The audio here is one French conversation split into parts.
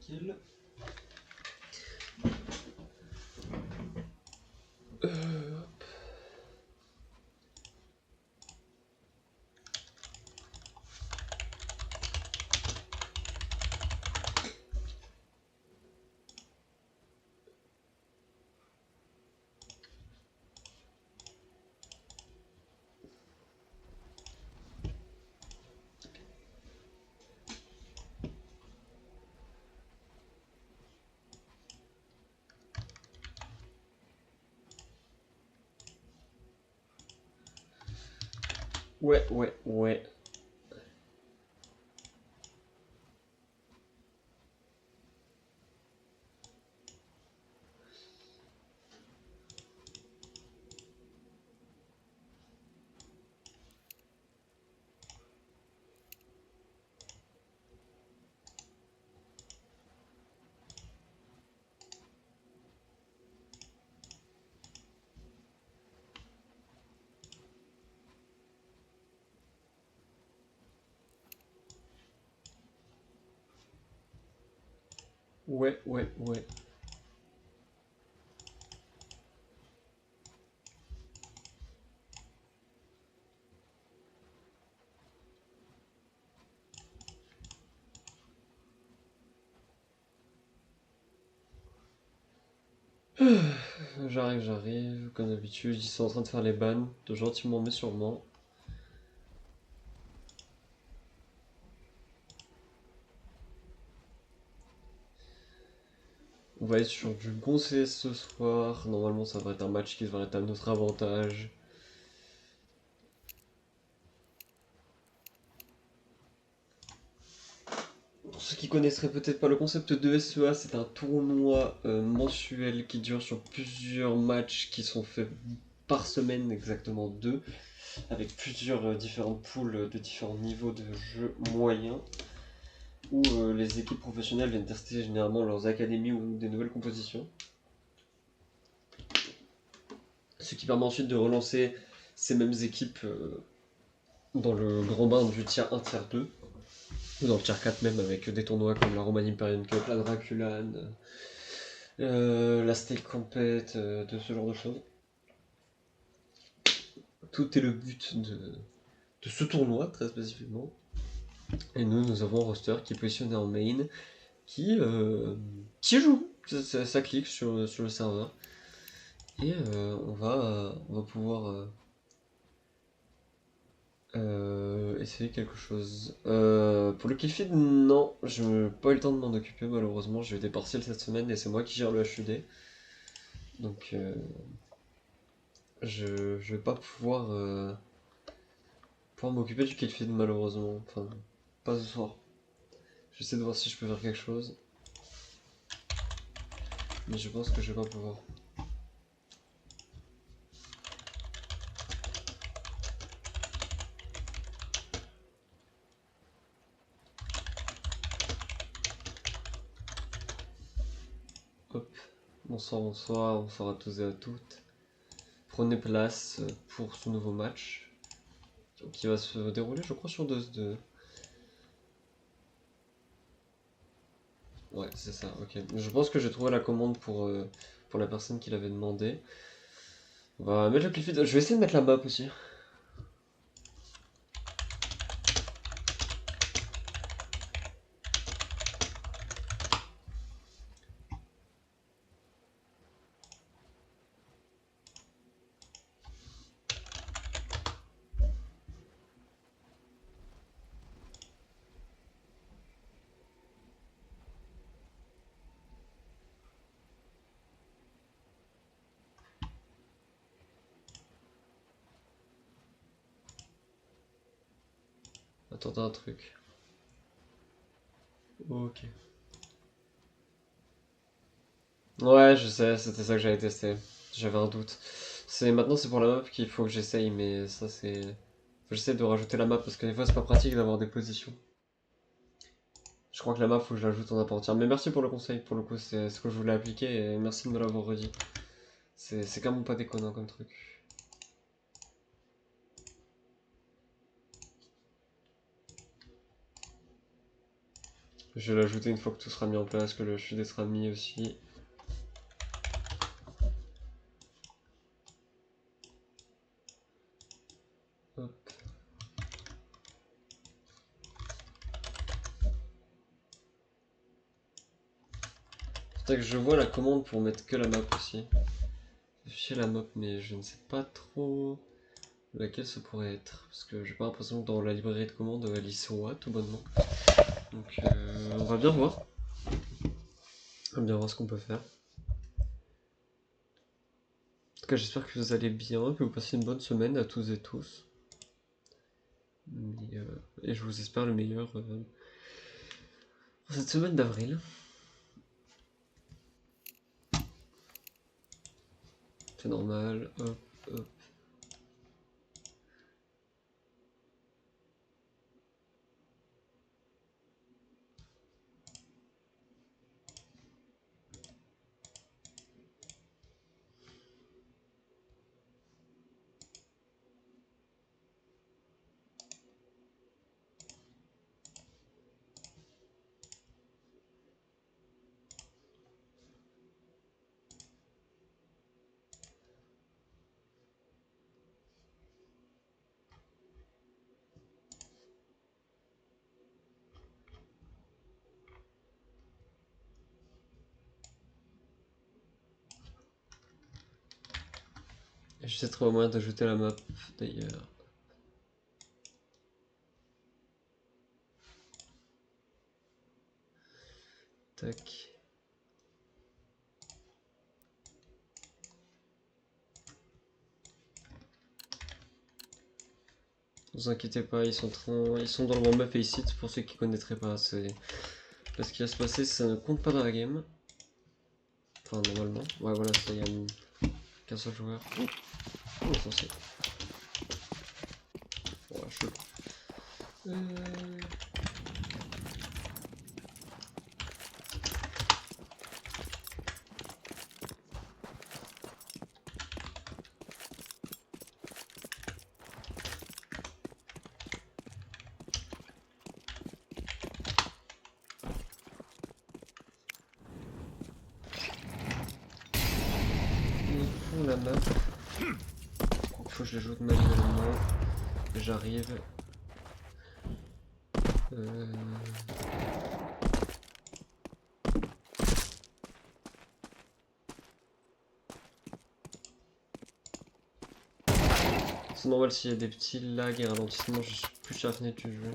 tranquille. Ouais. Ouais. J'arrive, comme d'habitude, ils sont en train de faire les bans, de gentiment mais sûrement. On va être sur du bon CS ce soir, normalement ça va être un match qui devrait être à notre avantage. Pour ceux qui connaisseraient peut-être pas le concept de SEA, c'est un tournoi mensuel qui dure sur plusieurs matchs qui sont faits par semaine, exactement deux, avec plusieurs différentes poules de différents niveaux de jeu moyens, où les équipes professionnelles viennent tester généralement leurs académies ou des nouvelles compositions. Ce qui permet ensuite de relancer ces mêmes équipes dans le grand bain du tiers 1, tiers 2, ou dans le tiers 4 même, avec des tournois comme la Roman Imperial Cup, la Draculan, la Stake Compet, de ce genre de choses. Tout est le but de ce tournoi, très spécifiquement. Et nous avons un roster qui est positionné en main, qui joue. Ça clique sur le serveur. Et on va pouvoir essayer quelque chose. Pour le Killfeed, non, je n'ai pas eu le temps de m'en occuper malheureusement. J'ai eu des partiels cette semaine et c'est moi qui gère le HUD. Donc je vais pas pouvoir m'occuper du Killfeed malheureusement. Enfin, pas ce soir. J'essaie de voir si je peux faire quelque chose. Mais je pense que je vais pas pouvoir. Hop. Bonsoir à tous et à toutes. Prenez place pour ce nouveau match qui va se dérouler, je crois, sur 2-2. Ouais, c'est ça, ok. Je pense que j'ai trouvé la commande pour la personne qui l'avait demandé. On va mettre le cliff. Je vais essayer de mettre la map aussi. Attendez un truc. Ok. Ouais, je sais, c'était ça que j'avais testé. J'avais un doute. Maintenant c'est pour la map qu'il faut que j'essaye, mais ça c'est. Faut que j'essaie de rajouter la map parce que des fois c'est pas pratique d'avoir des positions. Je crois que la map faut que je l'ajoute en part entière. Mais merci pour le conseil, pour le coup c'est ce que je voulais appliquer et merci de me l'avoir redit. C'est quand même pas déconnant comme truc. Je vais l'ajouter une fois que tout sera mis en place, que le HUD sera mis aussi. Hop. Faudrait que je vois la commande pour mettre que la map aussi. Afficher la map, mais je ne sais pas trop laquelle ça pourrait être. Parce que j'ai pas l'impression que dans la librairie de commande elle y soit tout bonnement. Donc on va bien voir. On va bien voir ce qu'on peut faire. En tout cas, j'espère que vous allez bien, que vous passez une bonne semaine à tous et tous. Et je vous espère le meilleur pour cette semaine d'avril. C'est normal, hop, hop. J'essaie de trouver un moyen d'ajouter la map d'ailleurs. Tac. Ne vous inquiétez pas, ils sont dans le warm-up et ici, pour ceux qui connaîtraient pas. C'est ce qui va se passer, ça ne compte pas dans la game. Enfin, normalement. Ouais, voilà, ça y a qu'un seul joueur. Oh, censé. Ouais, chelou. La map. Faut que je l'ajoute manuellement. J'arrive. C'est normal s'il y a des petits lags et ralentissements, je suis plus sur la fenêtre du jeu.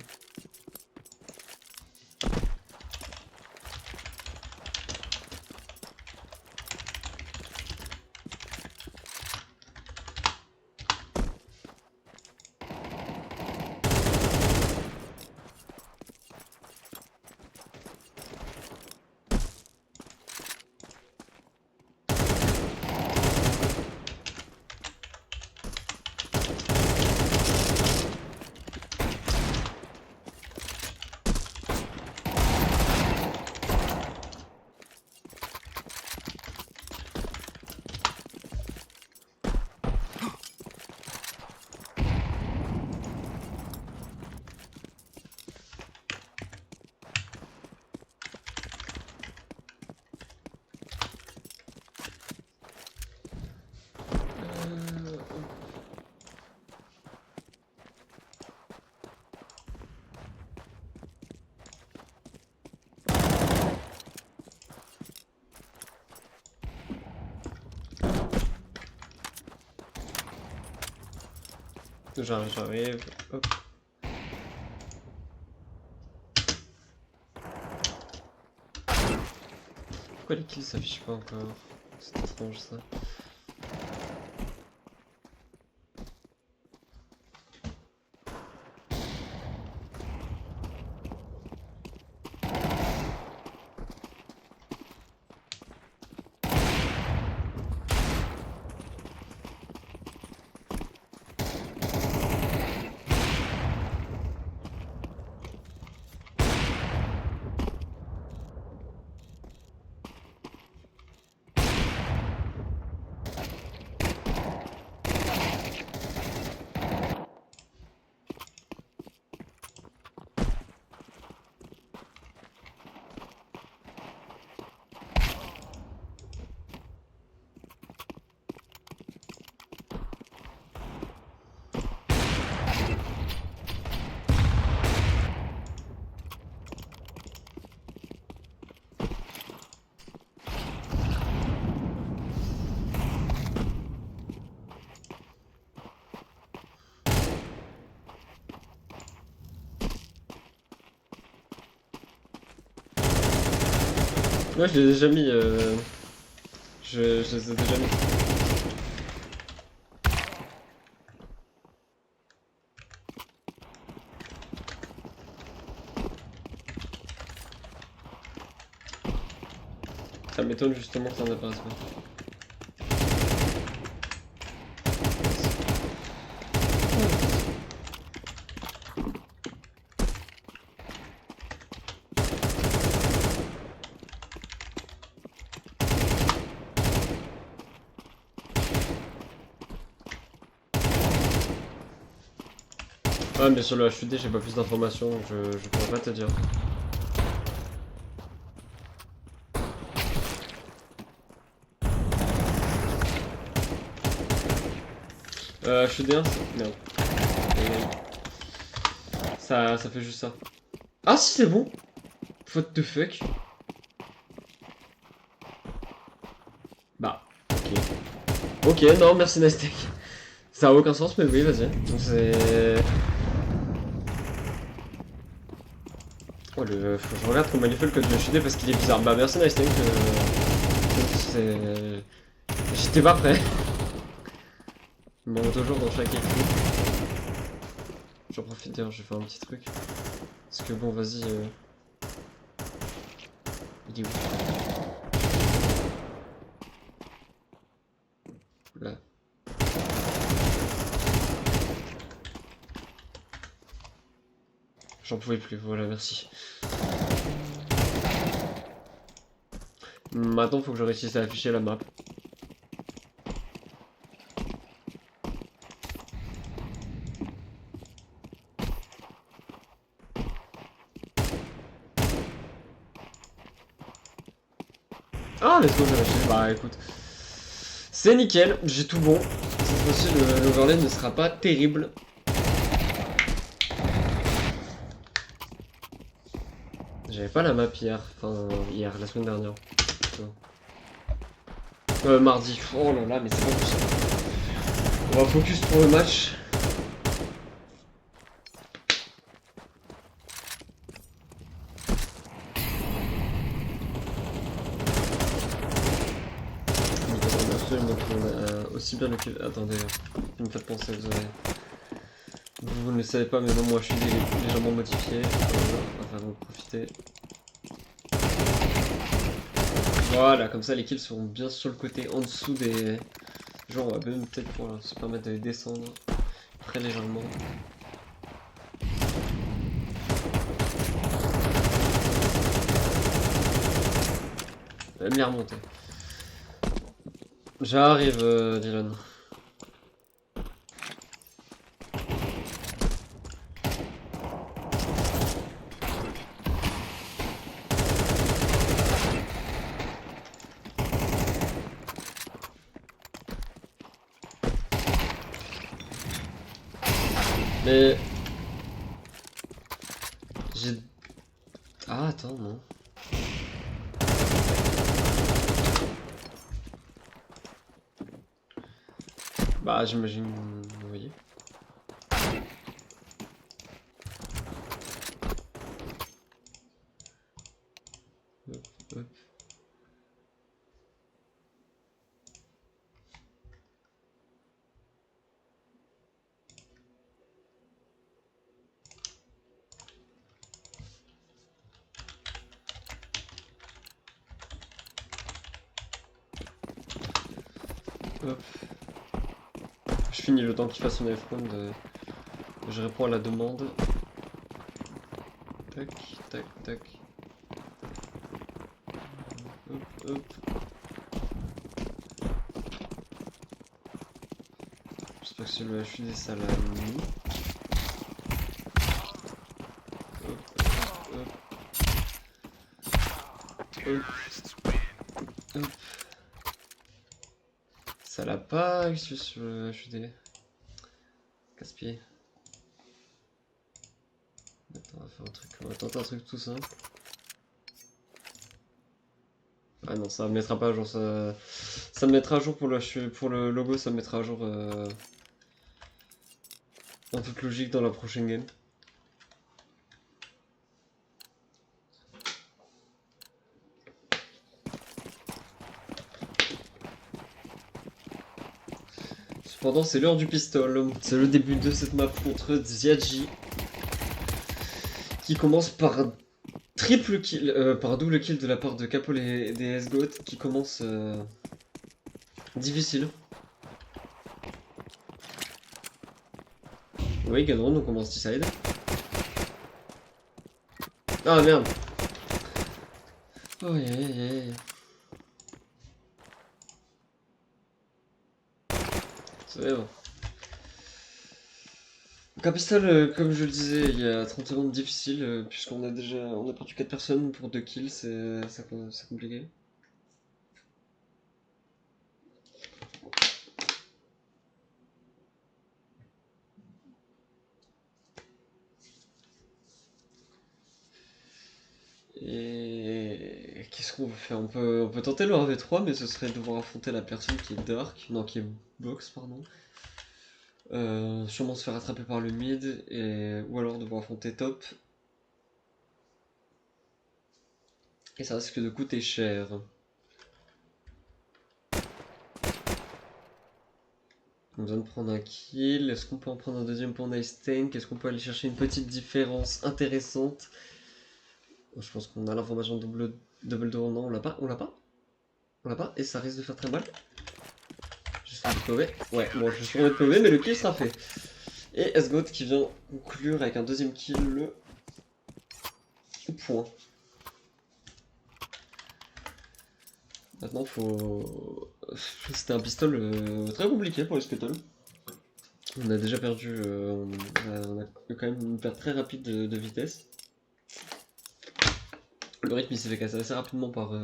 J'arrive, hop. Pourquoi les kills s'affichent pas encore? C'est étrange ça. Moi je les ai déjà mis. Je les ai déjà mis. Ça m'étonne justement que ça n'apparaisse pas. Ah mais sur le HUD j'ai pas plus d'informations donc je pourrais pas te dire. HUD1 merde. Ça fait juste ça. Ah si c'est bon. What the fuck. Bah ok. Ok non merci Nastek. Ça a aucun sens mais oui vas-y. Donc c'est... Oh, faut que je regarde comment il est fait le code de HUD parce qu'il est bizarre. Bah merci Nastek. C'est... J'étais pas prêt. Il m'en toujours dans chaque équipe. J'en profite d'ailleurs, je vais faire un petit truc. Parce que bon, vas-y. Il est où? Là. J'en pouvais plus, voilà, merci. Maintenant, faut que je réussisse à afficher la map. Ah, let's go, j'ai affiché. Bah écoute. C'est nickel, j'ai tout bon. Cette fois-ci, l'overlay ne sera pas terrible. J'avais pas la map hier, enfin hier, la semaine dernière. Mardi. Oh là là, mais c'est pas possible. On va focus pour le match. Donc on a aussi bien le... Attendez, vous me faites penser, vous ne le savez pas, mais non, moi je suis légèrement modifié. On va en profiter. Voilà, comme ça les kills seront bien sur le côté, en dessous des... Genre, on va même peut-être pour se permettre de descendre très légèrement. Même les remonter. J'arrive, Dylan. Mais... J'ai... Ah, attends, non. Bah, j'imagine... Vous voyez. Hop, hop. Hop. Je finis le temps qu'il fasse son F-round. Je réponds à la demande. Tac, tac, tac. Hop, hop. J'espère que c'est le HUD ça l'a mis. Hop, hop, hop. Hop. Ça l'a pas eu sur le HUD. Casse-pied. Attends, on va faire un truc. On va tenter un truc tout simple. Ah non, ça me mettra pas à jour. Ça me mettra à jour pour le logo, ça me mettra à jour en toute logique dans la prochaine game. Cependant, c'est l'heure du pistol. C'est le début de cette map contre Ziadji. Qui commence par un triple kill, par un double kill de la part de Capol et des S-Goat. Qui commence difficile. Oui, Gadron, on commence D-side. Ah merde. Oh yeah. C'est bon. Capistal, comme je le disais, il y a 30 secondes difficiles, puisqu'on a perdu 4 personnes pour 2 kills, c'est compliqué. Et qu'est-ce qu'on veut faire, on peut tenter le 1v3, mais ce serait devoir affronter la personne qui est Dark, non qui est Box, pardon. Sûrement se faire attraper par le mid, ou alors devoir affronter Top. Et ça risque de coûter cher. On a besoin de prendre un kill. Est-ce qu'on peut en prendre un deuxième pour Nice Tank? Est-ce qu'on peut aller chercher une petite différence intéressante? Je pense qu'on a l'information double door. Non, on l'a pas. On l'a pas. Et ça risque de faire très mal. Je suis POV. Ouais, bon, je suis remis POV, mais le kill sera fait. Et S-Goat qui vient conclure avec un deuxième kill le point. Maintenant, faut. C'était un pistol très compliqué pour les Scuttle. On a déjà perdu. On a quand même une perte très rapide de vitesse. Le rythme il s'est fait casser assez rapidement par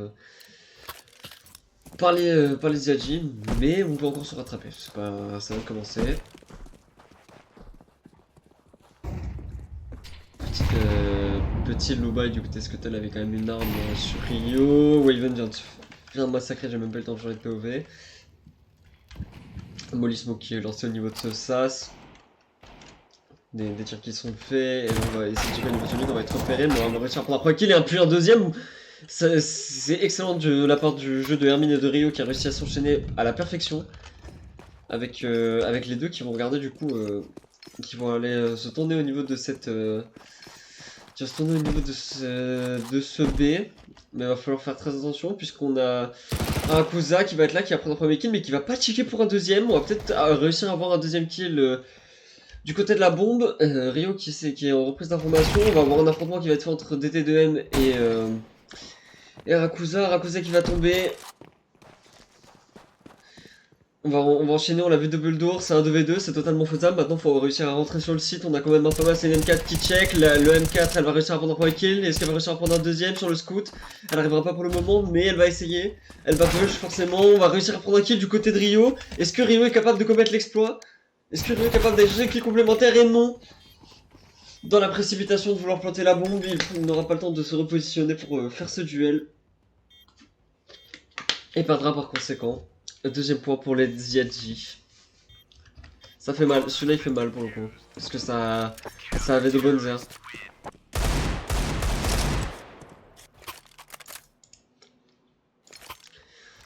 les Ziadji, mais on peut encore se rattraper. Ça va commencer. Petit low buy du côté Scuttle avait quand même une arme sur Rio. Waven vient de massacrer, j'ai même pas eu le temps de changer de POV. Molly Smoke qui est lancé au niveau de ce sas. Des tirs qui sont faits, et là on va essayer de checker au niveau du mid, on va être repéré, mais on va réussir à prendre un premier kill et un deuxième. C'est excellent de la part du jeu de Hermine et de Rio qui a réussi à s'enchaîner à la perfection. Avec les deux qui vont regarder du coup, qui vont aller se tourner au niveau de cette... qui va se tourner au niveau de ce B. Mais il va falloir faire très attention puisqu'on a un Kuza qui va être là, qui va prendre un premier kill mais qui va pas checker pour un deuxième. On va peut-être réussir à avoir un deuxième kill du côté de la bombe. Rio qui est en reprise d'information. On va avoir un affrontement qui va être fait entre DT2M et Rakuza. Rakuza qui va tomber. On va enchaîner, on l'a vu double door, c'est un 2v2, c'est totalement faisable. Maintenant, il faut réussir à rentrer sur le site. On a quand même un Thomas et une M4 qui check. Le M4, elle va réussir à prendre un premier kill. Est-ce qu'elle va réussir à prendre un deuxième sur le scout? Elle n'arrivera pas pour le moment, mais elle va essayer. Elle va push, forcément. On va réussir à prendre un kill du côté de Rio. Est-ce que Rio est capable de commettre l'exploit? Est-ce que Rio est capable d'aller chercher le kill complémentaire? Et non! Dans la précipitation de vouloir planter la bombe, il n'aura pas le temps de se repositionner pour faire ce duel. Et perdra par conséquent. Deuxième point pour les Ziadji. Ça fait mal, celui-là il fait mal pour le coup. Parce que ça avait de bonnes airs.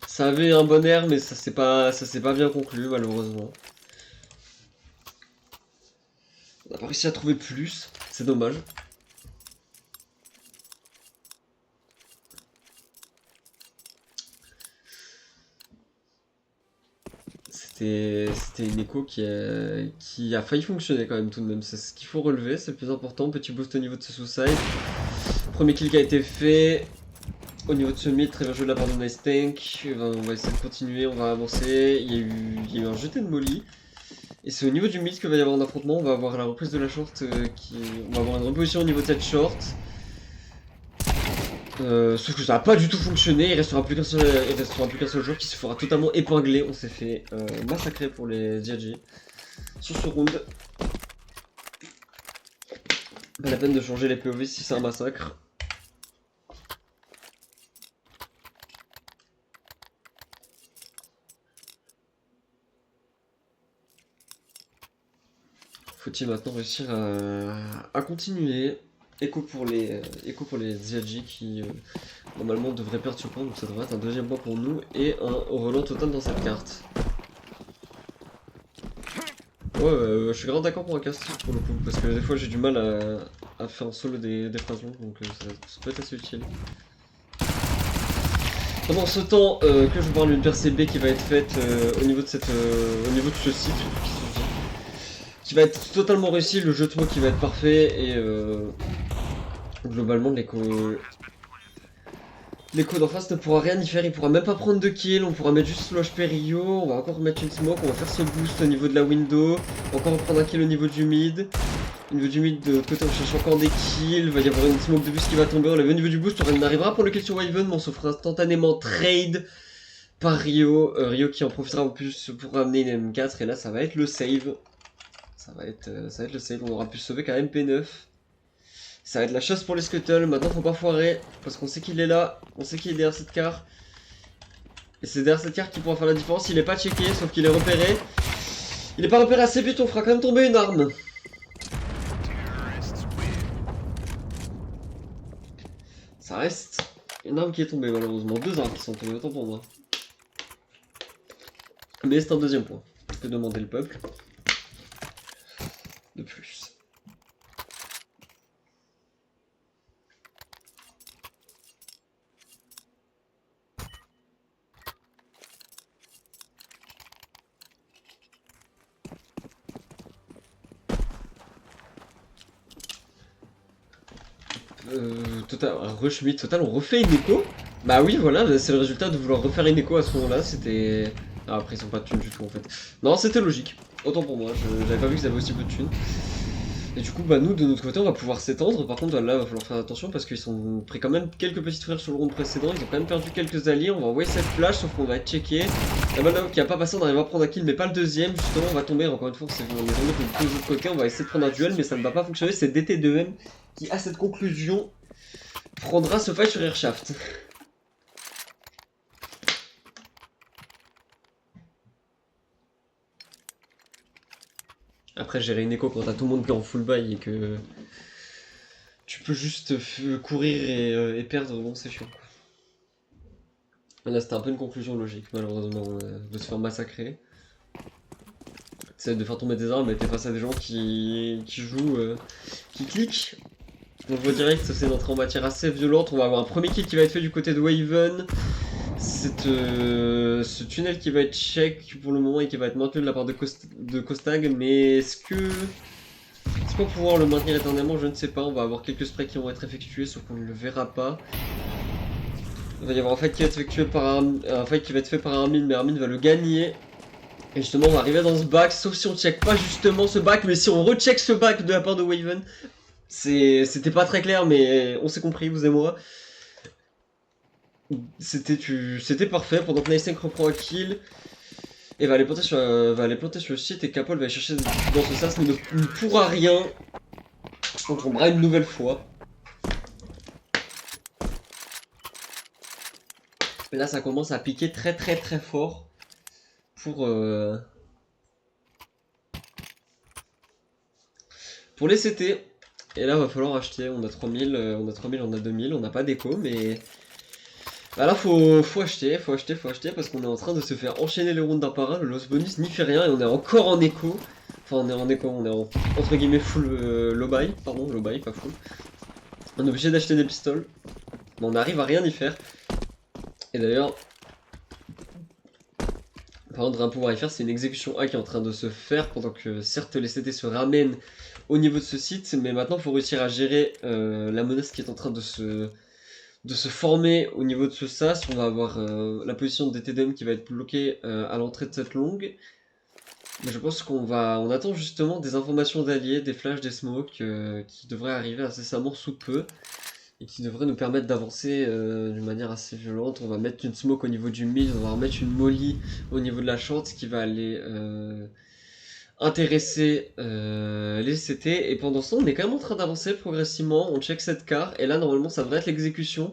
Ça avait un bon air mais ça s'est pas bien conclu malheureusement. On n'a pas réussi à trouver plus, c'est dommage. C'était une écho qui a failli fonctionner quand même tout de même. C'est ce qu'il faut relever, c'est le plus important. Petit boost au niveau de ce suicide. Premier kill qui a été fait. Au niveau de ce mid, très bien joué de la part de Nice Tank. On va essayer de continuer, on va avancer. Il y a eu un jeté de molly. Et c'est au niveau du mid qu'il va y avoir un affrontement. On va avoir la reprise de la short. On va avoir une reposition au niveau de cette short. Sauf que ça n'a pas du tout fonctionné, il restera plus qu'un seul joueur qui se fera totalement épingler. On s'est fait massacrer pour les Ziadji sur ce round. Pas la peine de changer les POV si c'est un massacre. Faut-il maintenant réussir à continuer? Écho pour les Ziadji qui normalement devraient perdre ce point, donc ça devrait être un deuxième point pour nous et un relent total dans cette carte. Ouais, je suis grave d'accord pour un cast pour le coup, parce que des fois j'ai du mal à faire en solo des phrases longues, donc ça peut être assez utile. Pendant ce temps que je parle d'une percée B qui va être faite au niveau de ce site, qui va être totalement réussi, le jeu de mots qui va être parfait et globalement l'écho d'en face ne pourra rien y faire, il pourra même pas prendre de kill, on pourra mettre juste slow HP Rio, on va encore mettre une smoke, on va faire ce boost au niveau de la window, on va encore prendre un kill au niveau du mid. Au niveau du mid, de l'autre côté on cherche encore des kills, il va y avoir une smoke de boost qui va tomber, on l'a vu au niveau du boost, on arrivera pour le kill sur Wyvern, mais on se fera instantanément trade par Rio, Rio qui en profitera en plus pour ramener une M4, et là ça va être le save. Ça va être le save, on aura pu se sauver qu'un MP9. Ça va être la chasse pour les scuttles, maintenant faut pas foirer, parce qu'on sait qu'il est là, on sait qu'il est derrière cette carte. Et c'est derrière cette carte qui pourra faire la différence, il est pas checké, sauf qu'il est repéré. Il est pas repéré assez vite, on fera quand même tomber une arme. Ça reste une arme qui est tombée malheureusement, deux armes qui sont tombées, autant pour moi. Mais c'est un deuxième point, que demander le peuple. De plus. Total, rush mid total, on refait une écho. Bah oui, voilà, c'est le résultat de vouloir refaire une écho à ce moment-là, c'était... Ah, après, ils ont pas de thunes du tout, en fait. Non, c'était logique. Autant pour moi, j'avais pas vu qu'ils avaient aussi peu de thunes. Et du coup, bah nous, de notre côté, on va pouvoir s'étendre. Par contre, là, il va falloir faire attention parce qu'ils ont pris quand même quelques petites frères sur le round précédent. Ils ont quand même perdu quelques alliés. On va envoyer cette flash, sauf qu'on va être checké. La Malao qui a pas passé, on arrive à prendre un kill, mais pas le deuxième. Justement, on va tomber. Encore une fois, on est tombé de l'autre côté. On va essayer de prendre un duel, mais ça ne va pas fonctionner. C'est DT2M qui, à cette conclusion, prendra ce fight sur Airshaft. Après, gérer une écho quand t'as tout le monde qui est en full buy et que tu peux juste courir et perdre, bon, c'est chiant. Là, c'était un peu une conclusion logique, malheureusement, de se faire massacrer. C'est de faire tomber des armes, mais t'es face à des gens qui jouent, qui cliquent. On voit direct, c'est une entrée en matière assez violente. On va avoir un premier kill qui va être fait du côté de Waven. Ce tunnel qui va être check pour le moment et qui va être maintenu de la part de Kostag, mais est-ce qu'on va pouvoir le maintenir éternellement? Je ne sais pas. On va avoir quelques sprays qui vont être effectués, sauf qu'on ne le verra pas. Il va y avoir un fight qui va être effectué par un fight qui va être fait par Armin, mais Armin va le gagner. Et justement, on va arriver dans ce back, sauf si on check pas justement ce back, mais si on recheck ce back de la part de Waven, c'était pas très clair, mais on s'est compris, vous et moi. C'était parfait pendant que Nice reprend un kill et va aller planter sur le site et Capol va aller chercher dans ce sas mais ne pourra rien. On tombera une nouvelle fois. Et là ça commence à piquer très fort pour les CT. Et là va falloir acheter, on a 3000, on a 2000, on n'a pas d'écho mais... Bah là faut acheter parce qu'on est en train de se faire enchaîner les rounds d'un par un, le loss bonus n'y fait rien et on est encore en écho. Enfin on est en écho, on est en entre guillemets full low buy, pardon low buy pas full. On est obligé d'acheter des pistoles, mais on arrive à rien y faire. Et d'ailleurs, par contre, un pouvoir y faire, c'est une exécution A qui est en train de se faire pendant que certes les CT se ramènent au niveau de ce site, mais maintenant il faut réussir à gérer la menace qui est en train de se former au niveau de ce sas. On va avoir la position de DTDM qui va être bloquée à l'entrée de cette longue. Mais je pense on attend justement des informations d'alliés, des flashs, des smokes qui devraient arriver incessamment sous peu. Et qui devraient nous permettre d'avancer d'une manière assez violente. On va mettre une smoke au niveau du mid, on va remettre une molly au niveau de la short, ce qui va aller intéresser les CT. Et pendant ce temps, on est quand même en train d'avancer progressivement. On check cette carte, et là normalement ça devrait être l'exécution.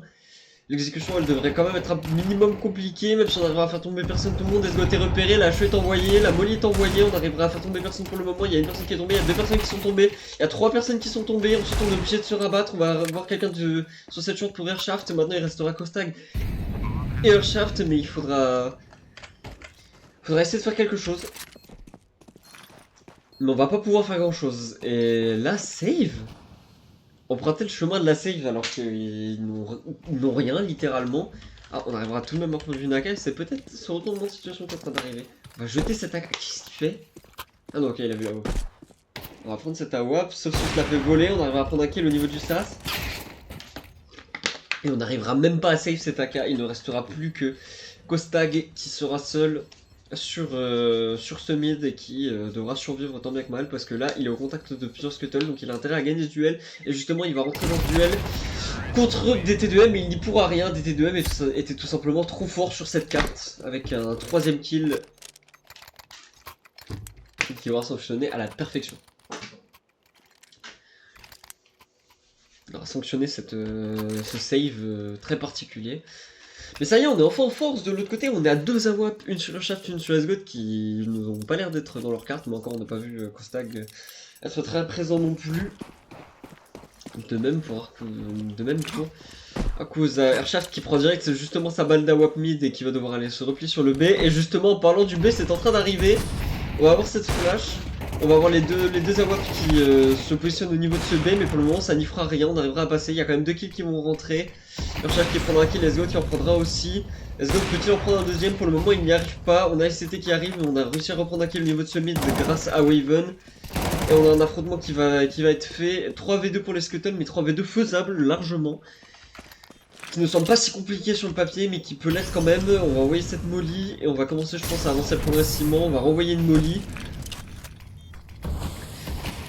L'exécution elle devrait quand même être un minimum compliquée, même si on arrivera à faire tomber personne, tout le monde est repéré, la HE est envoyée, la molly est envoyée, on arrivera à faire tomber personne pour le moment, il y a une personne qui est tombée, il y a deux personnes qui sont tombées, il y a trois personnes qui sont tombées, ensuite on est obligé de se rabattre, on va voir quelqu'un sur cette short pour Airshaft, et maintenant il restera Kostag et Airshaft, mais il faudra essayer de faire quelque chose. Mais on va pas pouvoir faire grand chose. Et la save, emprunter le chemin de la save alors qu'ils n'ont rien littéralement. Ah, on arrivera tout de même à prendre une AK, c'est peut-être ce retournement de situation qui est en train d'arriver. On va jeter cette AK, qu'est-ce qu'il fait? Ah non, ok, il a vu la WAP. On va prendre cette AWAP, sauf si je la fait voler, on arrivera à prendre un kill au niveau du SAS. Et on n'arrivera même pas à save cette AK, il ne restera plus que Kostag qui sera seul sur ce mid et qui devra survivre tant bien que mal parce que là il est au contact de plusieurs scuttles donc il a intérêt à gagner ce duel et justement il va rentrer dans ce duel contre DT2M mais il n'y pourra rien. DT2M était tout simplement trop fort sur cette carte avec un 3ème kill qui va sanctionner à la perfection. Il va sanctionner ce save très particulier. Mais ça y est, on est enfin en force de l'autre côté, on est à 2 AWAP, une sur Urshift, une sur Asgoth qui n'ont pas l'air d'être dans leur carte, mais encore on n'a pas vu Kostag être très présent non plus. De même pour Akusa. Urshift qui prend direct justement sa balle d'AWAP mid et qui va devoir aller se replier sur le B. Et justement en parlant du B, c'est en train d'arriver. On va avoir cette flash. On va avoir les deux AWAP qui se positionnent au niveau de ce B, mais pour le moment ça n'y fera rien, on arrivera à passer, il y a quand même 2 kills qui vont rentrer. Urshift qui prendra un kill, Asgoth qui en prendra aussi. Asgoth peut-il en prendre un deuxième? Pour le moment il n'y arrive pas, on a SCT qui arrive, mais on a réussi à reprendre un kill au niveau de ce mid grâce à Waven. Et on a un affrontement qui va être fait, 3v2 pour les Scuttles, mais 3v2 faisables largement. Qui ne semble pas si compliqué sur le papier, mais qui peut l'être quand même. On va envoyer cette molly, et on va commencer je pense à avancer progressivement, on va renvoyer une molly.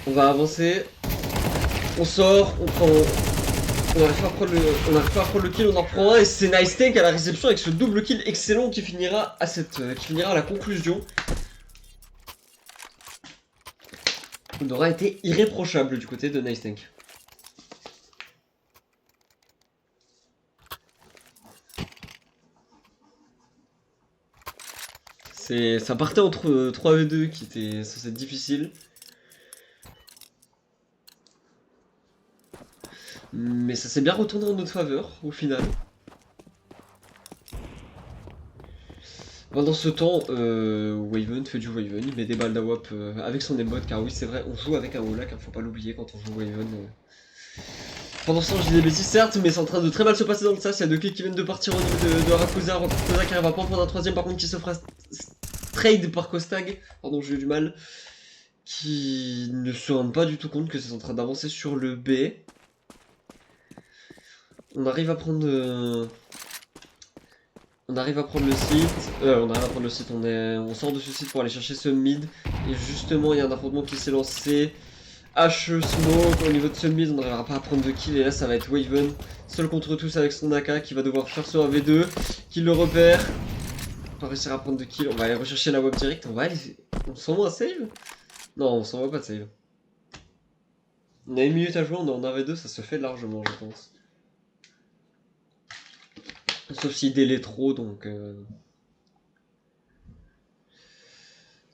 On va avancer, on sort, on prend... On n'arrive pas à prendre le kill, on en prend un et c'est Nicetank à la réception avec ce double kill excellent qui finira à la conclusion. On aura été irréprochable du côté de Nicetank. Ça partait entre 3v2 qui était censé être difficile. Mais ça s'est bien retourné en notre faveur, au final. Pendant ce temps, Waven fait du Waven, il met des balles d'AWAP avec son aimbot, car oui c'est vrai, on joue avec un Holak, hein, faut pas l'oublier quand on joue Waven. Pendant ce temps je dis des bêtises certes, mais c'est en train de très mal se passer dans le sas, il y a 2 kills qui viennent de partir au niveau de Rakusa, Rakusa qui arrive à pas en prendre un 3ème par contre qui se fera trade par Kostag, pardon j'ai eu du mal, qui ne se rend pas du tout compte que c'est en train d'avancer sur le B. On arrive à prendre le site, on sort de ce site pour aller chercher ce mid, et justement il y a un affrontement qui s'est lancé, HE smoke, au niveau de ce mid on n'arrivera pas à prendre de kill, et là ça va être Waven, seul contre tous avec son AK, qui va devoir faire ce 1v2, qui le repère, on va réussir à prendre de kill, on va aller rechercher la web direct, on s'envoie un save? Non, on s'envoie pas de save. On a 1 minute à jouer, on est en 1v2, ça se fait largement je pense. Sauf s'il délai trop, donc...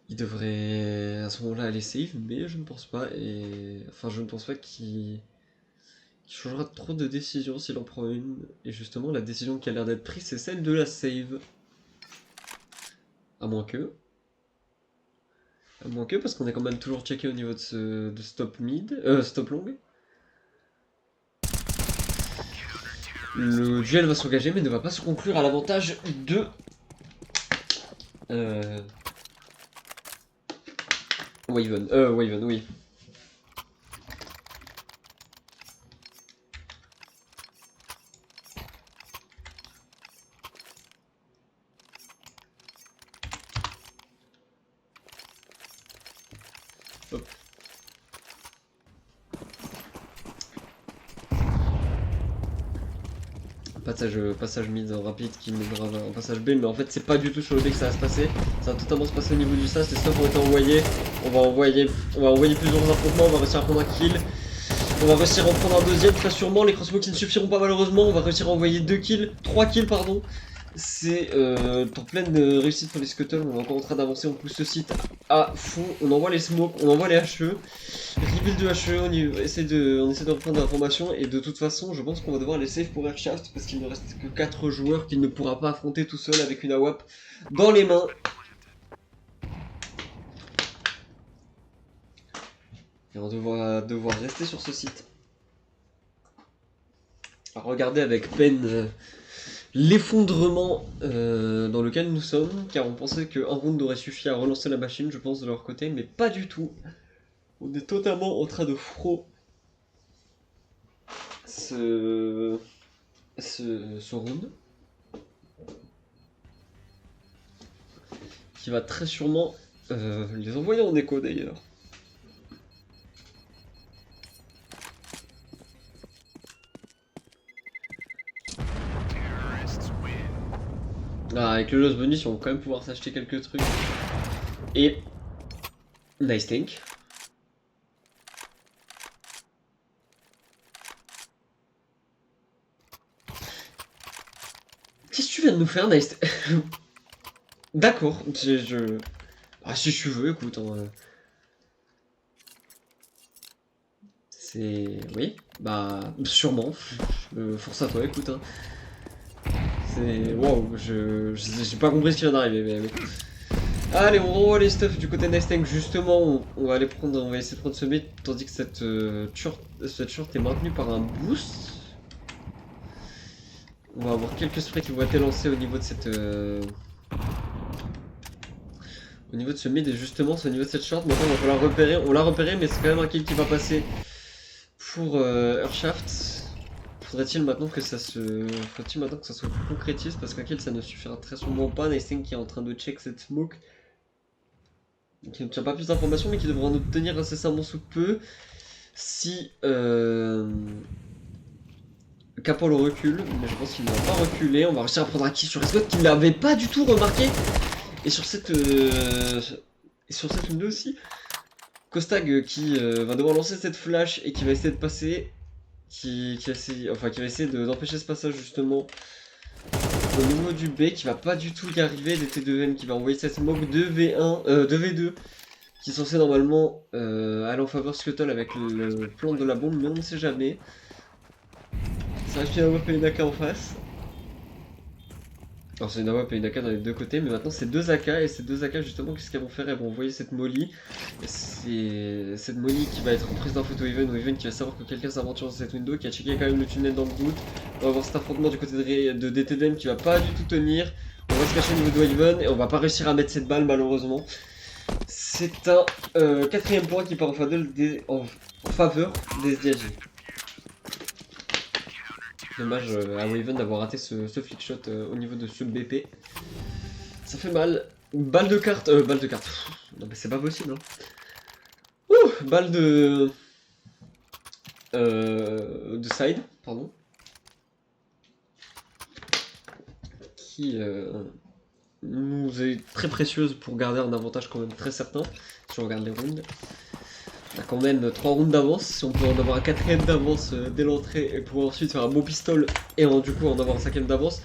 il devrait à ce moment-là aller save, mais je ne pense pas, et... Enfin, je ne pense pas qu'il changera trop de décision s'il en prend une. Et justement, la décision qui a l'air d'être prise, c'est celle de la save. À moins que... parce qu'on est quand même toujours checké au niveau de stop mid... stop long. Le duel va s'engager mais ne va pas se conclure à l'avantage de... Waven, oui. Hop. Passage mid rapide qui mènera un passage B, mais en fait c'est pas du tout sur le B que ça va se passer, ça va totalement se passer au niveau du SAS, les stuffs ont été envoyés, on va envoyer plusieurs affrontements, on va réussir à prendre un kill, on va réussir à en prendre un deuxième très sûrement, les crossbows qui ne suffiront pas malheureusement, on va réussir à envoyer 3 kills pardon. C'est en pleine réussite pour les scuttles, on est encore en train d'avancer, on pousse ce site à fond, on envoie les smokes, on envoie les HE, rebuild de HE, on essaie de reprendre l'information et de toute façon je pense qu'on va devoir les save pour Airshafts parce qu'il ne reste que 4 joueurs qu'il ne pourra pas affronter tout seul avec une AWAP dans les mains. Et on va devoir rester sur ce site. À regarder avec peine l'effondrement dans lequel nous sommes, car on pensait qu'un round aurait suffi à relancer la machine, je pense, de leur côté, mais pas du tout. On est totalement en train de frôler ce round. Qui va très sûrement les envoyer en écho d'ailleurs. Ah, avec le loss bonus, on va quand même pouvoir s'acheter quelques trucs. Et nice tank. Qu'est-ce que tu viens de nous faire, nice tank? D'accord, ah, si tu veux, écoute. C'est... Oui, bah, sûrement. Force à toi, écoute. Hein. C'est... Waouh, j'ai pas compris ce qui vient d'arriver, mais... Allez, on renvoie les stuff du côté nice tank, justement. On va aller prendre, on va essayer de prendre ce bait, tandis que cette short est maintenue par un boost. On va avoir quelques sprays qui vont être lancés au niveau de cette... Au niveau de ce mid et justement c'est au niveau de cette short. Maintenant on va falloir repérer. On l'a repéré mais c'est quand même un kill qui va passer pour Earthshaft. Faudrait-il maintenant que ça se concrétise parce qu'un kill ça ne suffira très sûrement pas. Nice Tank qui est en train de check cette smoke. Qui ne tient pas plus d'informations mais qui devra en obtenir incessamment sous peu. Si Capol recule, mais je pense qu'il ne va pas reculer. On va réussir à prendre un kill sur Escott qui ne l'avait pas du tout remarqué. Et sur cette window aussi, Kostag qui va devoir lancer cette flash et qui va essayer de passer, qui va essayer d'empêcher ce passage justement au niveau du B, qui va pas du tout y arriver, des T2M qui va envoyer cette smoke de V2 qui est censé normalement aller en faveur Scuttle avec le plan de la bombe, mais on ne sait jamais. Ça reste une AWP et une AK en face. Alors c'est une AWP et une AK dans les deux côtés, mais maintenant c'est deux AK, et ces deux AK justement, qu'est-ce qu'elles vont faire? Elles vont envoyer cette molly. C'est cette molly qui va être en prise d'info au Even, qui va savoir que quelqu'un s'aventure dans cette window, qui a checké quand même le tunnel dans le doute. On va avoir cet affrontement du côté de DTDM qui va pas du tout tenir. On va se cacher au niveau de Even, et on va pas réussir à mettre cette balle malheureusement. C'est un quatrième point qui part en faveur des SDLG. Dommage à Waven d'avoir raté ce flick shot au niveau de ce BP. Ça fait mal. Balle de carte. Balle de carte. Non mais c'est pas possible. Hein. Ouh, balle de side, pardon. Qui nous est très précieuse pour garder un avantage quand même très certain. Si on regarde les rounds. On a quand même 3 rounds d'avance, si on peut en avoir un 4ème d'avance dès l'entrée et pour ensuite faire un beau pistol et du coup en avoir un 5ème d'avance,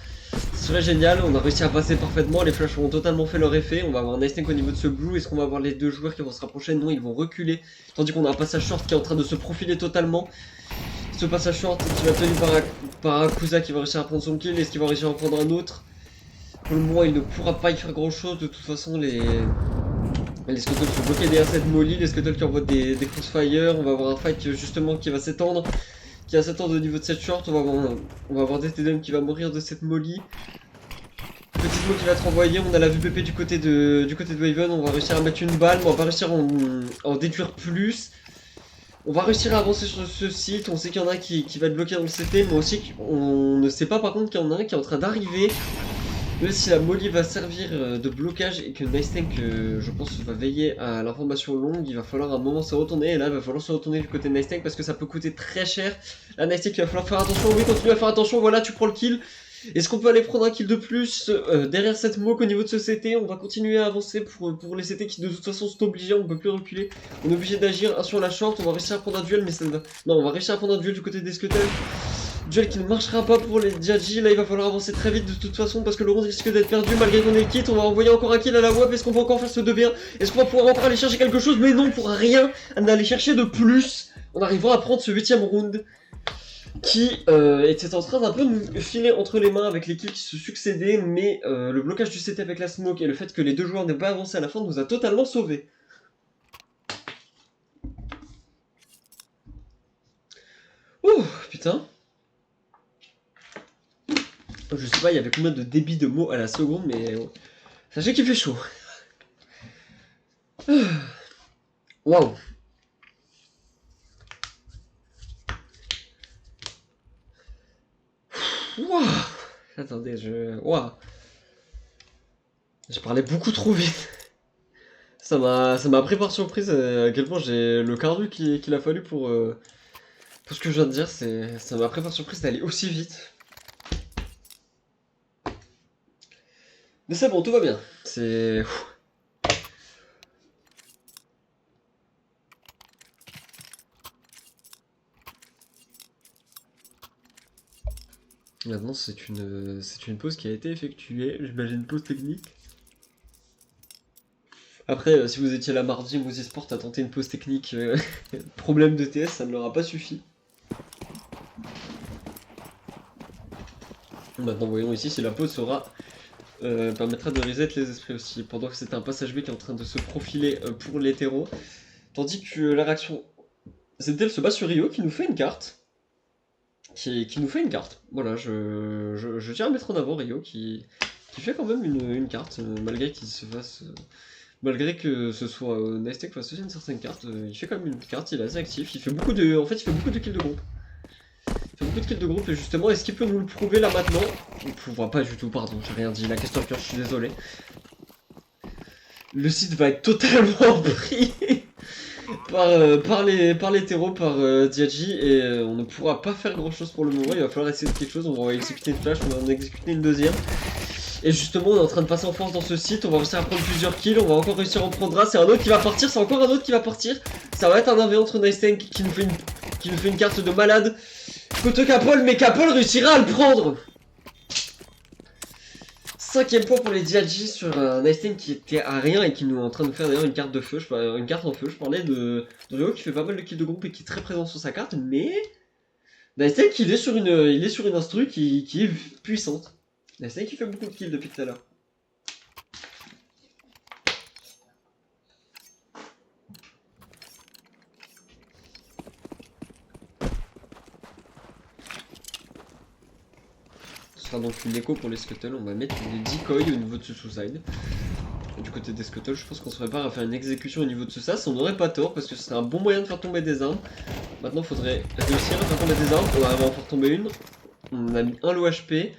ce serait génial. On a réussi à passer parfaitement, les flashs ont totalement fait leur effet. On va avoir un nice tank au niveau de ce blue. Est-ce qu'on va avoir les deux joueurs qui vont se rapprocher? Non, ils vont reculer, tandis qu'on a un passage short qui est en train de se profiler totalement. Ce passage short qui va tenu par Akusa qui va réussir à prendre son kill. Est-ce qu'il va réussir à en prendre un autre? Pour le moment il ne pourra pas y faire grand chose, de toute façon les Scuttles sont bloqués derrière cette molly, les Scuttles qui envoient des crossfire. On va avoir un fight justement qui va s'étendre, au niveau de cette short. On va avoir des TDM qui va mourir de cette molly. Petit smoke qui va être envoyé, on a la VPP du côté de Waven, on va réussir à mettre une balle, mais on va pas réussir à en déduire plus. On va réussir à avancer sur ce site, on sait qu'il y en a un qui va être bloqué dans le CT, mais aussi on ne sait pas par contre qu'il y en a un qui est en train d'arriver. Même si la molly va servir de blocage et que Nice Tank, je pense, va veiller à l'information longue, il va falloir à un moment se retourner. Et là, il va falloir se retourner du côté de Nice Tank parce que ça peut coûter très cher. Là, Nice Tank, il va falloir faire attention. Oui, continue à faire attention. Voilà, tu prends le kill. Est-ce qu'on peut aller prendre un kill de plus derrière cette moque au niveau de ce CT? On va continuer à avancer pour les CT qui de toute façon sont obligés, on peut plus reculer. On est obligé d'agir. Un sur la short, on va réussir à prendre un duel, mais ça va... Non, on va réussir à prendre un duel du côté des Scuttles. Duel qui ne marchera pas pour les Djadji. Là il va falloir avancer très vite de toute façon parce que le round risque d'être perdu malgré qu'on ait le kit. On va envoyer encore un kill à la WAP. Est-ce qu'on va encore faire ce 2v1? Est-ce qu'on va pouvoir encore aller chercher quelque chose? Mais non, on pourra rien aller chercher de plus. On arrivera à prendre ce 8ème round qui était en train d'un peu nous filer entre les mains avec les kills qui se succédaient. Mais le blocage du CT avec la smoke et le fait que les deux joueurs n'aient pas avancé à la fin nous a totalement sauvés. putain. Je sais pas, il y avait combien de débits de mots à la seconde, mais sachez qu'il fait chaud. Waouh. Waouh. Attendez, waouh. J'ai parlé beaucoup trop vite. Ça m'a pris par surprise à quel point j'ai le cardio qu'il a fallu pour ce que je viens de dire. Ça m'a pris par surprise d'aller aussi vite. Mais c'est bon, tout va bien. C'est... Maintenant, c'est une pause qui a été effectuée. J'imagine pause technique. Après, si vous étiez là mardi, Mousy Sport a tenté une pause technique. Problème de TS, ça ne leur a pas suffi. Maintenant, voyons ici si la pause permettra de reset les esprits aussi. Pendant que c'est un passage B qui est en train de se profiler pour l'hétéro. Tandis que la réaction ZL se bat sur Rio qui nous fait une carte. Qui nous fait une carte. Voilà, je tiens à mettre en avant Rio qui fait quand même une carte, malgré qu'il se fasse. Malgré que ce soit Nastek fasse aussi une certaine carte, il fait quand même une carte, il est assez actif, il fait beaucoup de. En fait il fait beaucoup de kills de groupe. Il fait beaucoup de kills de groupe et justement est-ce qu'il peut nous le prouver là maintenant? On ne pourra pas du tout, pardon, j'ai rien dit, la question de cœur, je suis désolé. Le site va être totalement pris par l'hétéro, par Diadji, et on ne pourra pas faire grand chose pour le moment, il va falloir essayer de quelque chose, on va exécuter une flash, on va en exécuter une deuxième. Et justement on est en train de passer en force dans ce site, on va réussir à prendre plusieurs kills, on va encore réussir à en prendre un, c'est un autre qui va partir, c'est encore un autre qui va partir. Ça va être un 1v entre Nicetank qui nous fait une carte de malade contre Capol, mais Capol réussira à le prendre. 5ème point pour les Diadji sur un Nicetank qui était à rien et qui nous est en train de faire d'ailleurs une carte de feu, une carte en feu. Je parlais de Rio qui fait pas mal de kills de groupe et qui est très présent sur sa carte, mais Nicetank il est sur une instru qui est puissante. Nicetank qui fait beaucoup de kills depuis tout à l'heure. Ce sera donc une écho pour les Scuttles, on va mettre une decoy au niveau de ce suicide. Du côté des Scuttles, je pense qu'on se prépare à faire une exécution au niveau de ce sas, on n'aurait pas tort parce que c'est un bon moyen de faire tomber des armes. Maintenant il faudrait réussir à faire tomber des armes, on va en faire tomber une. On a mis un low HP.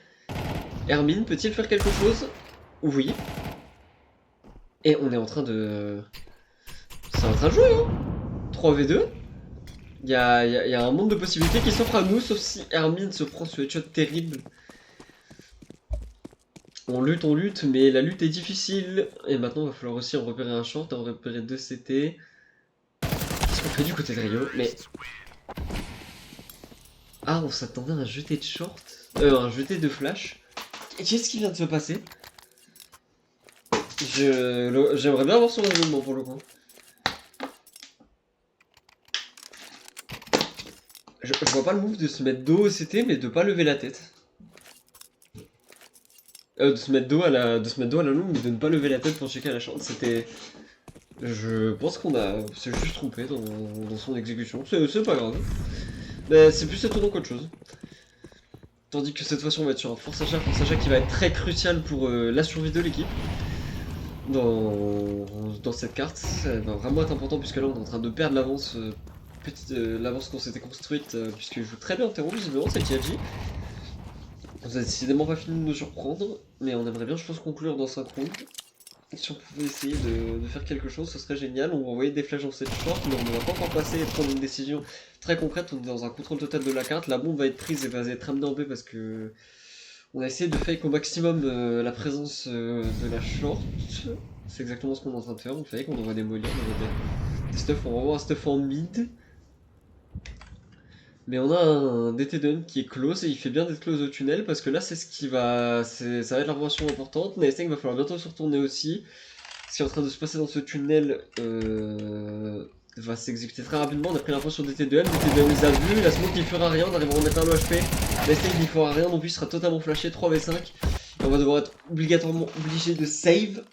Hermine peut-il faire quelque chose? Oui. Et on est en train de... C'est en train de jouer hein. 3v2. Il y a un monde de possibilités qui s'offre à nous, sauf si Hermine se prend ce headshot terrible. On lutte, mais la lutte est difficile. Et maintenant, il va falloir aussi en repérer un short, en repérer 2 CT. Qu'est-ce qu'on fait du côté de Rio? Mais... Ah, on s'attendait à un jeté de short. Un jeté de flash. Qu'est-ce qui vient de se passer? J'aimerais bien avoir son raisonnement pour le coup. Je vois pas le move de se mettre dos au CT, mais de pas lever la tête. De se mettre dos à la longue, mais de ne pas lever la tête pour checker à la chance. C'était... Je pense qu'on s'est juste trompé dans son exécution. C'est pas grave. Mais c'est plus étonnant qu'autre chose. Tandis que cette fois-ci on va être sur un force achat qui va être très crucial pour la survie de l'équipe. Dans cette carte, ça va vraiment être important puisque là on est en train de perdre l'avance l'avance qu'on s'était construite puisqu'il joue très bien en terreau visiblement c'est Tiaji. On a décidément pas fini de nous surprendre, mais on aimerait bien je pense conclure dans 5 rounds. Si on pouvait essayer de faire quelque chose, ce serait génial. On va envoyer des flashs dans cette short, mais on ne va pas encore passer et prendre une décision très concrète. On est dans un contrôle total de la carte. La bombe va être prise et va être ramenée en B parce que on a essayé de fake au maximum la présence de la short. C'est exactement ce qu'on est en train de faire. On fake, on envoie des mollies, on envoie des stuff, on va avoir un stuff en mid. Mais on a un DT2N qui est close et il fait bien d'être close au tunnel parce que là c'est ce qui va... ça va être l'information importante. Nicetank va falloir bientôt se retourner aussi. Ce qui est en train de se passer dans ce tunnel va s'exécuter très rapidement. On a pris l'info sur DT2N, DT2N les a vus, la smoke il fera rien, on arrive à remettre un low HP. Nicetank il fera rien non plus, il sera totalement flashé, 3v5. Et on va devoir être obligatoirement obligé de save.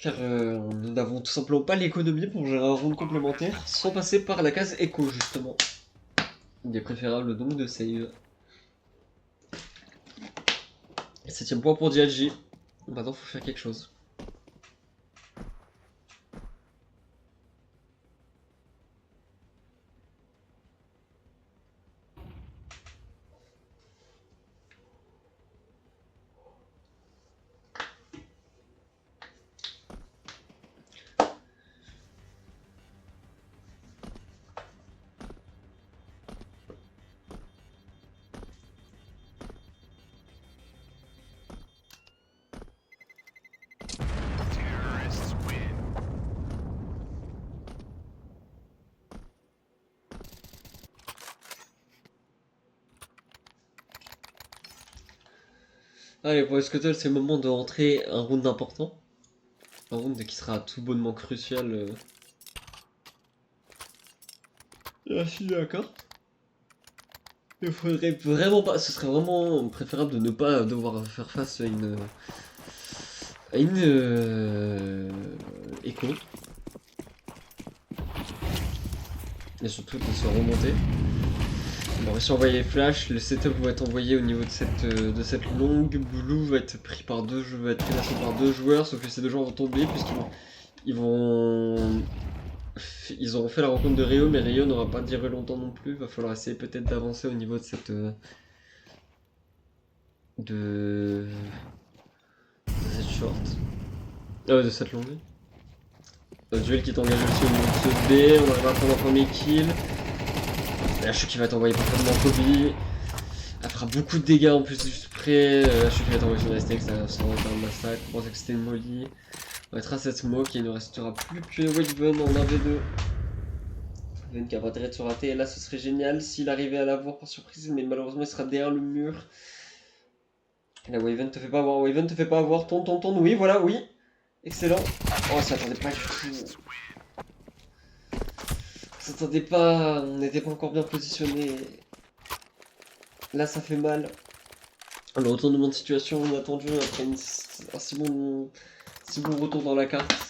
Car nous n'avons tout simplement pas l'économie pour gérer un round complémentaire sans passer par la case écho justement. Il est préférable donc de save. 7ème point pour DLG. Maintenant faut faire quelque chose. Allez, pour les Scuttle, c'est le moment de rentrer un round important. Un round qui sera tout bonnement crucial. Je suis d'accord. Il faudrait vraiment pas. Ce serait vraiment préférable de ne pas devoir faire face à une. Écho. Et surtout de se remonter. On va réussir à envoyer flash, le setup va être envoyé au niveau de cette longue. Blue va être pris par va être menacé par 2 joueurs, sauf que ces 2 joueurs vont tomber puisqu'ils vont. Ils auront fait la rencontre de Rio, mais Rio n'aura pas duré longtemps non plus. Va falloir essayer peut-être d'avancer au niveau de cette. De cette short. De cette longue. Duel qui est engagé aussi au niveau de ce B, on arrive à prendre un premier kill. La chute qui va être envoyée parfaitement Kobe. Elle fera beaucoup de dégâts en plus juste près. La chute qui va être envoyée sur STX, ça va être un massacre. On pensait que c'était une molly. On mettra cette smoke et il ne restera plus que Waven en 1v2. Waven qui a pas intérêt de se rater. Et là, ce serait génial s'il arrivait à l'avoir par surprise, mais malheureusement, il sera derrière le mur. Et là, Waven te fait pas avoir. Waven te fait pas avoir. Tourne. Oui, voilà, oui. Excellent. Oh, ça attendait pas du tout. On s'attendait pas, on n'était pas encore bien positionné. Là ça fait mal. Le retournement de situation inattendu après un si bon retour dans la carte.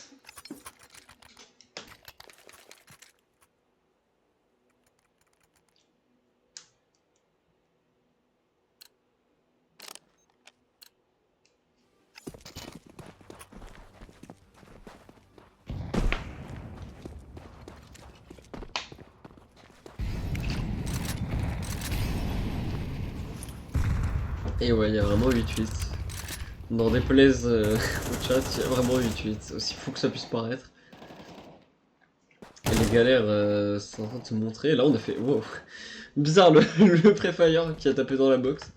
Et ouais, il y a vraiment 8-8. N'en déplaise au chat, il y a vraiment 8-8. Aussi fou que ça puisse paraître. Et les galères sont en train de se montrer. Là, on a fait. Wow! Bizarre le pré-fire qui a tapé dans la box.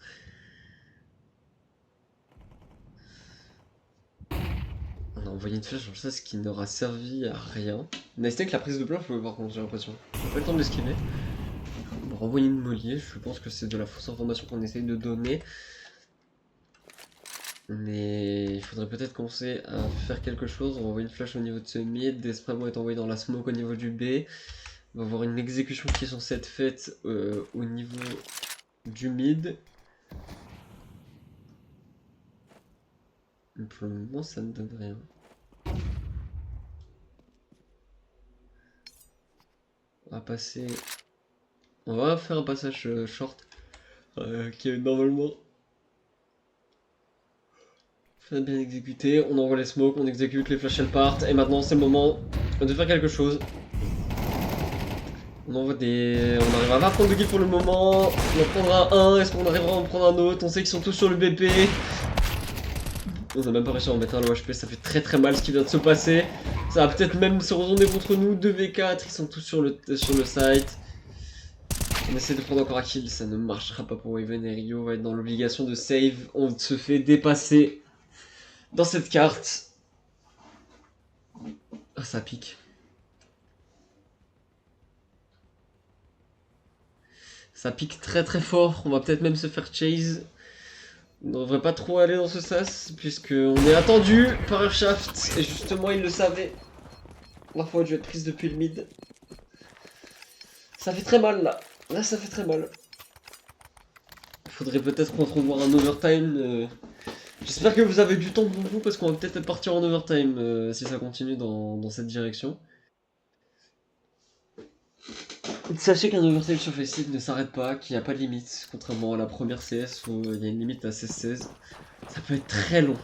On a envoyé une flèche dans ça, ce qui n'aura servi à rien. On a essayé avec la prise de blanc, par contre, j'ai l'impression. On n'a pas le temps de l'esquiver. On va renvoyer une mollier, je pense que c'est de la fausse information qu'on essaye de donner. Mais il faudrait peut-être commencer à faire quelque chose. On va envoyer une flash au niveau de ce mid, des sprays vont être envoyés dans la smoke au niveau du B. On va avoir une exécution qui est censée être faite au niveau du mid. Mais pour le moment ça ne donne rien. On va passer... On va faire un passage short qui est normalement bien exécuté. On envoie les smokes, on exécute, les flash elles partent. Et maintenant c'est le moment de faire quelque chose. On envoie des... On arrivera pas à prendre de kill pour le moment. On en prendra un, est-ce qu'on arrivera à en prendre un autre? On sait qu'ils sont tous sur le BP. On a même pas réussi à en mettre un, le HP, ça fait très mal ce qui vient de se passer. Ça va peut-être même se retourner contre nous, 2v4, ils sont tous sur le site. On essaie de prendre encore un kill, ça ne marchera pas pour Waven et Rio va être dans l'obligation de save. On se fait dépasser dans cette carte. Ah, ça pique. Ça pique très fort, on va peut-être même se faire chase. On ne devrait pas trop aller dans ce sas, puisqu'on est attendu par Airshafts, et justement il le savait. La fois dû être prise depuis le mid. Ça fait très mal là. Là ça fait très mal. Il faudrait peut-être qu'on revoie un overtime. J'espère que vous avez du temps pour vous, parce qu'on va peut-être partir en overtime si ça continue dans cette direction. Sachez qu'un overtime sur Faceit ne s'arrête pas, qu'il n'y a pas de limite, contrairement à la première CS où il y a une limite à 16-16. Ça peut être très long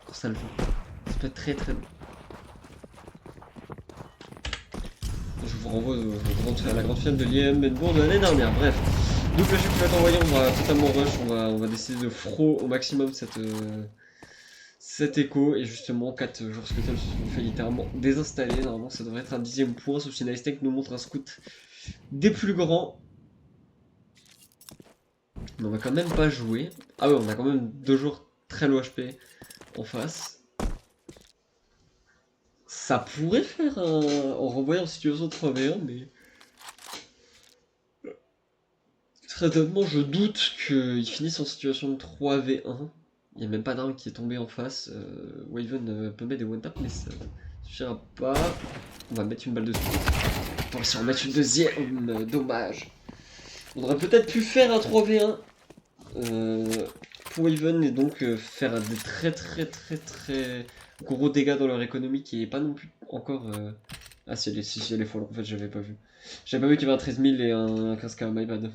quand ça le joue. Ça peut être très très long. Je vous renvoie à la grande finale de l'IM Benbourg de l'année dernière. Bref, donc le jeu qui va être envoyé, on va totalement rush, on va décider de fro au maximum cet écho. Et justement, 4 jours Scuttle se sont fait littéralement désinstaller. Normalement, ça devrait être un 10ème point, sauf si Nicetank nous montre un scout des plus grands. Mais on va quand même pas jouer. Ah ouais, on a quand même 2 joueurs très low HP en face. Ça pourrait faire un... en renvoyant en situation 3v1, mais... Très honnêtement, je doute qu'ils finissent en situation de 3v1. Il n'y a même pas d'arme qui est tombée en face. Waven peut mettre des one-tap, mais ça suffira pas. On va mettre une balle dessus. Pour essayer d'en mettre une deuxième, dommage. On aurait peut-être pu faire un 3v1 pour Waven et donc faire des très gros dégâts dans leur économie qui est pas non plus encore... Ah si elle est folle, en fait j'avais pas vu. J'avais pas vu qu'il y avait un 13 000 et un 15k, my bad.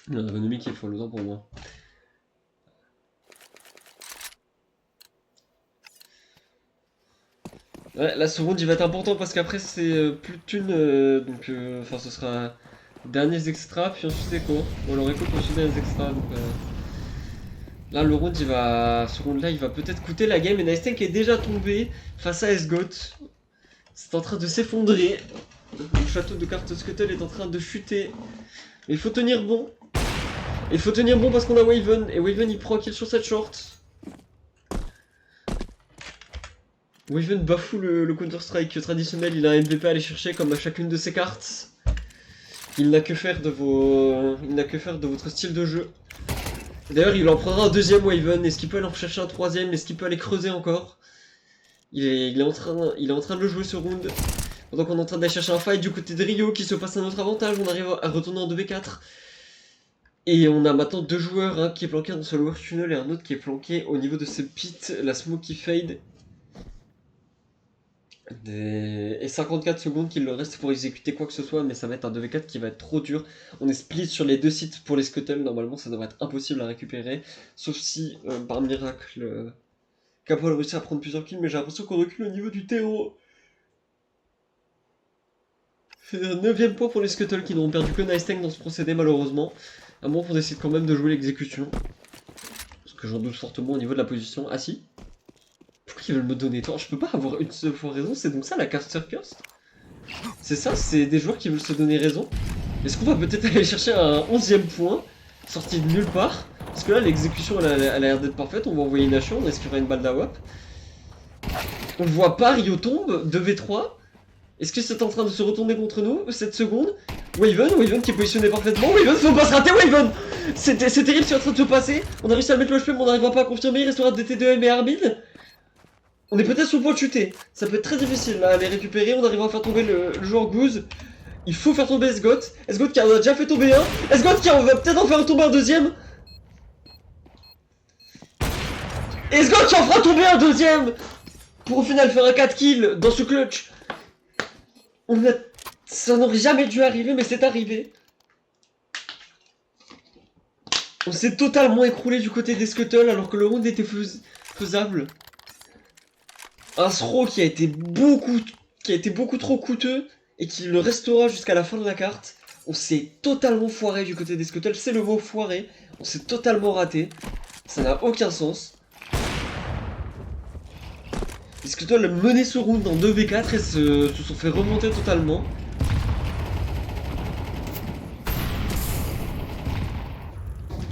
L'économie qui est folle, autant pour moi. Ouais, la seconde il va être important parce qu'après c'est plus de thunes, donc enfin ce sera derniers extras puis ensuite écho. Bon alors écho puis ensuite derniers extras donc là le round il va, ce round là il va peut-être coûter la game et Nicetank est déjà tombé face à Esgot. C'est en train de s'effondrer. Le château de cartes Scuttle est en train de chuter. Mais il faut tenir bon. Il faut tenir bon parce qu'on a Waven et Waven il prend kill sur cette short. Waven bafoue le Counter-Strike traditionnel, il a un MVP à aller chercher comme à chacune de ses cartes. Il n'a que faire de votre style de jeu. D'ailleurs, il en prendra un deuxième Waven. Est-ce qu'il peut aller en chercher un troisième? Est-ce qu'il peut aller creuser encore? Il est en train de le jouer ce round. Donc on est en train d'aller chercher un fight du côté de Rio qui se passe à notre avantage. On arrive à retourner en 2v4. Et on a maintenant 2 joueurs, un qui est planqué dans ce lower tunnel et un autre qui est planqué au niveau de ce pit, la smoke qui fade. Et 54 secondes qu'il leur reste pour exécuter quoi que ce soit, mais ça va être un 2v4 qui va être trop dur. On est split sur les 2 sites pour les scuttles, normalement ça devrait être impossible à récupérer. Sauf si, par miracle, Capol réussit à prendre plusieurs kills, mais j'ai l'impression qu'on recule au niveau du terreau. C'est un 9ème point pour les scuttles qui n'ont perdu que Nicetank dans ce procédé malheureusement. À moins qu'on décide quand même de jouer l'exécution. Parce que j'en doute fortement au niveau de la position. Ah si. Pourquoi ils veulent me donner tant? Je peux pas avoir une seule fois raison, c'est donc ça la carte Circus? C'est ça, c'est des joueurs qui veulent se donner raison. Est-ce qu'on va peut-être aller chercher un 11ème point, sorti de nulle part? Parce que là, l'exécution, elle a l'air d'être parfaite. On va envoyer une Nation, on est-ce qu'il y aura une balle d'AWAP? On le voit pas, Rio tombe, 2v3. Est-ce que c'est en train de se retourner contre nous, 7 secondes? Waven qui est positionné parfaitement. Waven, faut pas se rater, Waven! C'est terrible ce qui est en train de se passer. On a réussi à mettre le HP, mais on n'arrivera pas à confirmer. Il restera DT2M et Armin. On est peut-être sur le point de chuter. Ça peut être très difficile là, à les récupérer. On arrivera à faire tomber le joueur Goose. Il faut faire tomber Esgot. Esgot qui en a déjà fait tomber un. Esgot qui va peut-être en faire tomber un deuxième. Esgot qui en fera tomber un deuxième. Pour au final faire un 4 kills dans ce clutch. Ça n'aurait jamais dû arriver, mais c'est arrivé. On s'est totalement écroulé du côté des Scuttles alors que le round était faisable. Un throw qui a été beaucoup trop coûteux et qui le restera jusqu'à la fin de la carte. On s'est totalement foiré du côté des Scuttles, c'est le mot foiré. On s'est totalement raté. Ça n'a aucun sens. Les Scuttles menaient ce round en 2v4 et se sont fait remonter totalement.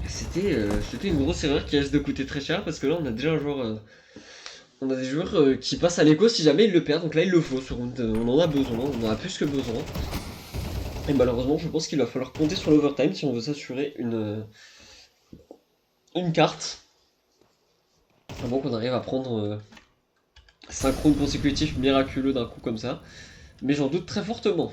C'était une grosse erreur qui risque de coûter très cher parce que là on a déjà un joueur... on a des joueurs qui passent à l'écho si jamais ils le perdent, donc là il le faut ce round, on en a besoin, on en a plus que besoin. Et malheureusement je pense qu'il va falloir compter sur l'overtime si on veut s'assurer une carte. À moins qu'on arrive à prendre 5 rounds consécutifs miraculeux d'un coup comme ça. Mais j'en doute très fortement.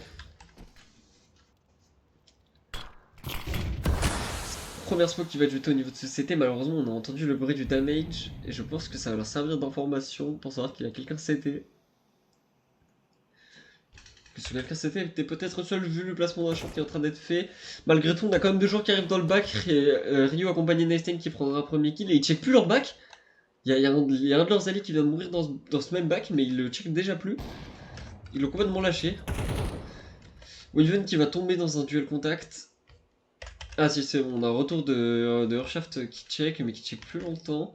Première smoke qui va être jetée au niveau de ce CT, malheureusement on a entendu le bruit du damage. Et je pense que ça va leur servir d'information pour savoir qu'il y a quelqu'un CT. que sur les c'était peut-être seul vu le placement d'un short qui est en train d'être fait. Malgré tout, on a quand même 2 joueurs qui arrivent dans le bac. Ryu accompagné de Nightstein qui prendra un premier kill et il check plus leur bac. Il y a un de leurs alliés qui vient de mourir dans ce même bac, mais il le check déjà plus. Ils l'ont complètement lâché. Wyvern qui va tomber dans un duel contact. Ah si, c'est bon, on a un retour de Urshaft qui check, mais qui check plus longtemps.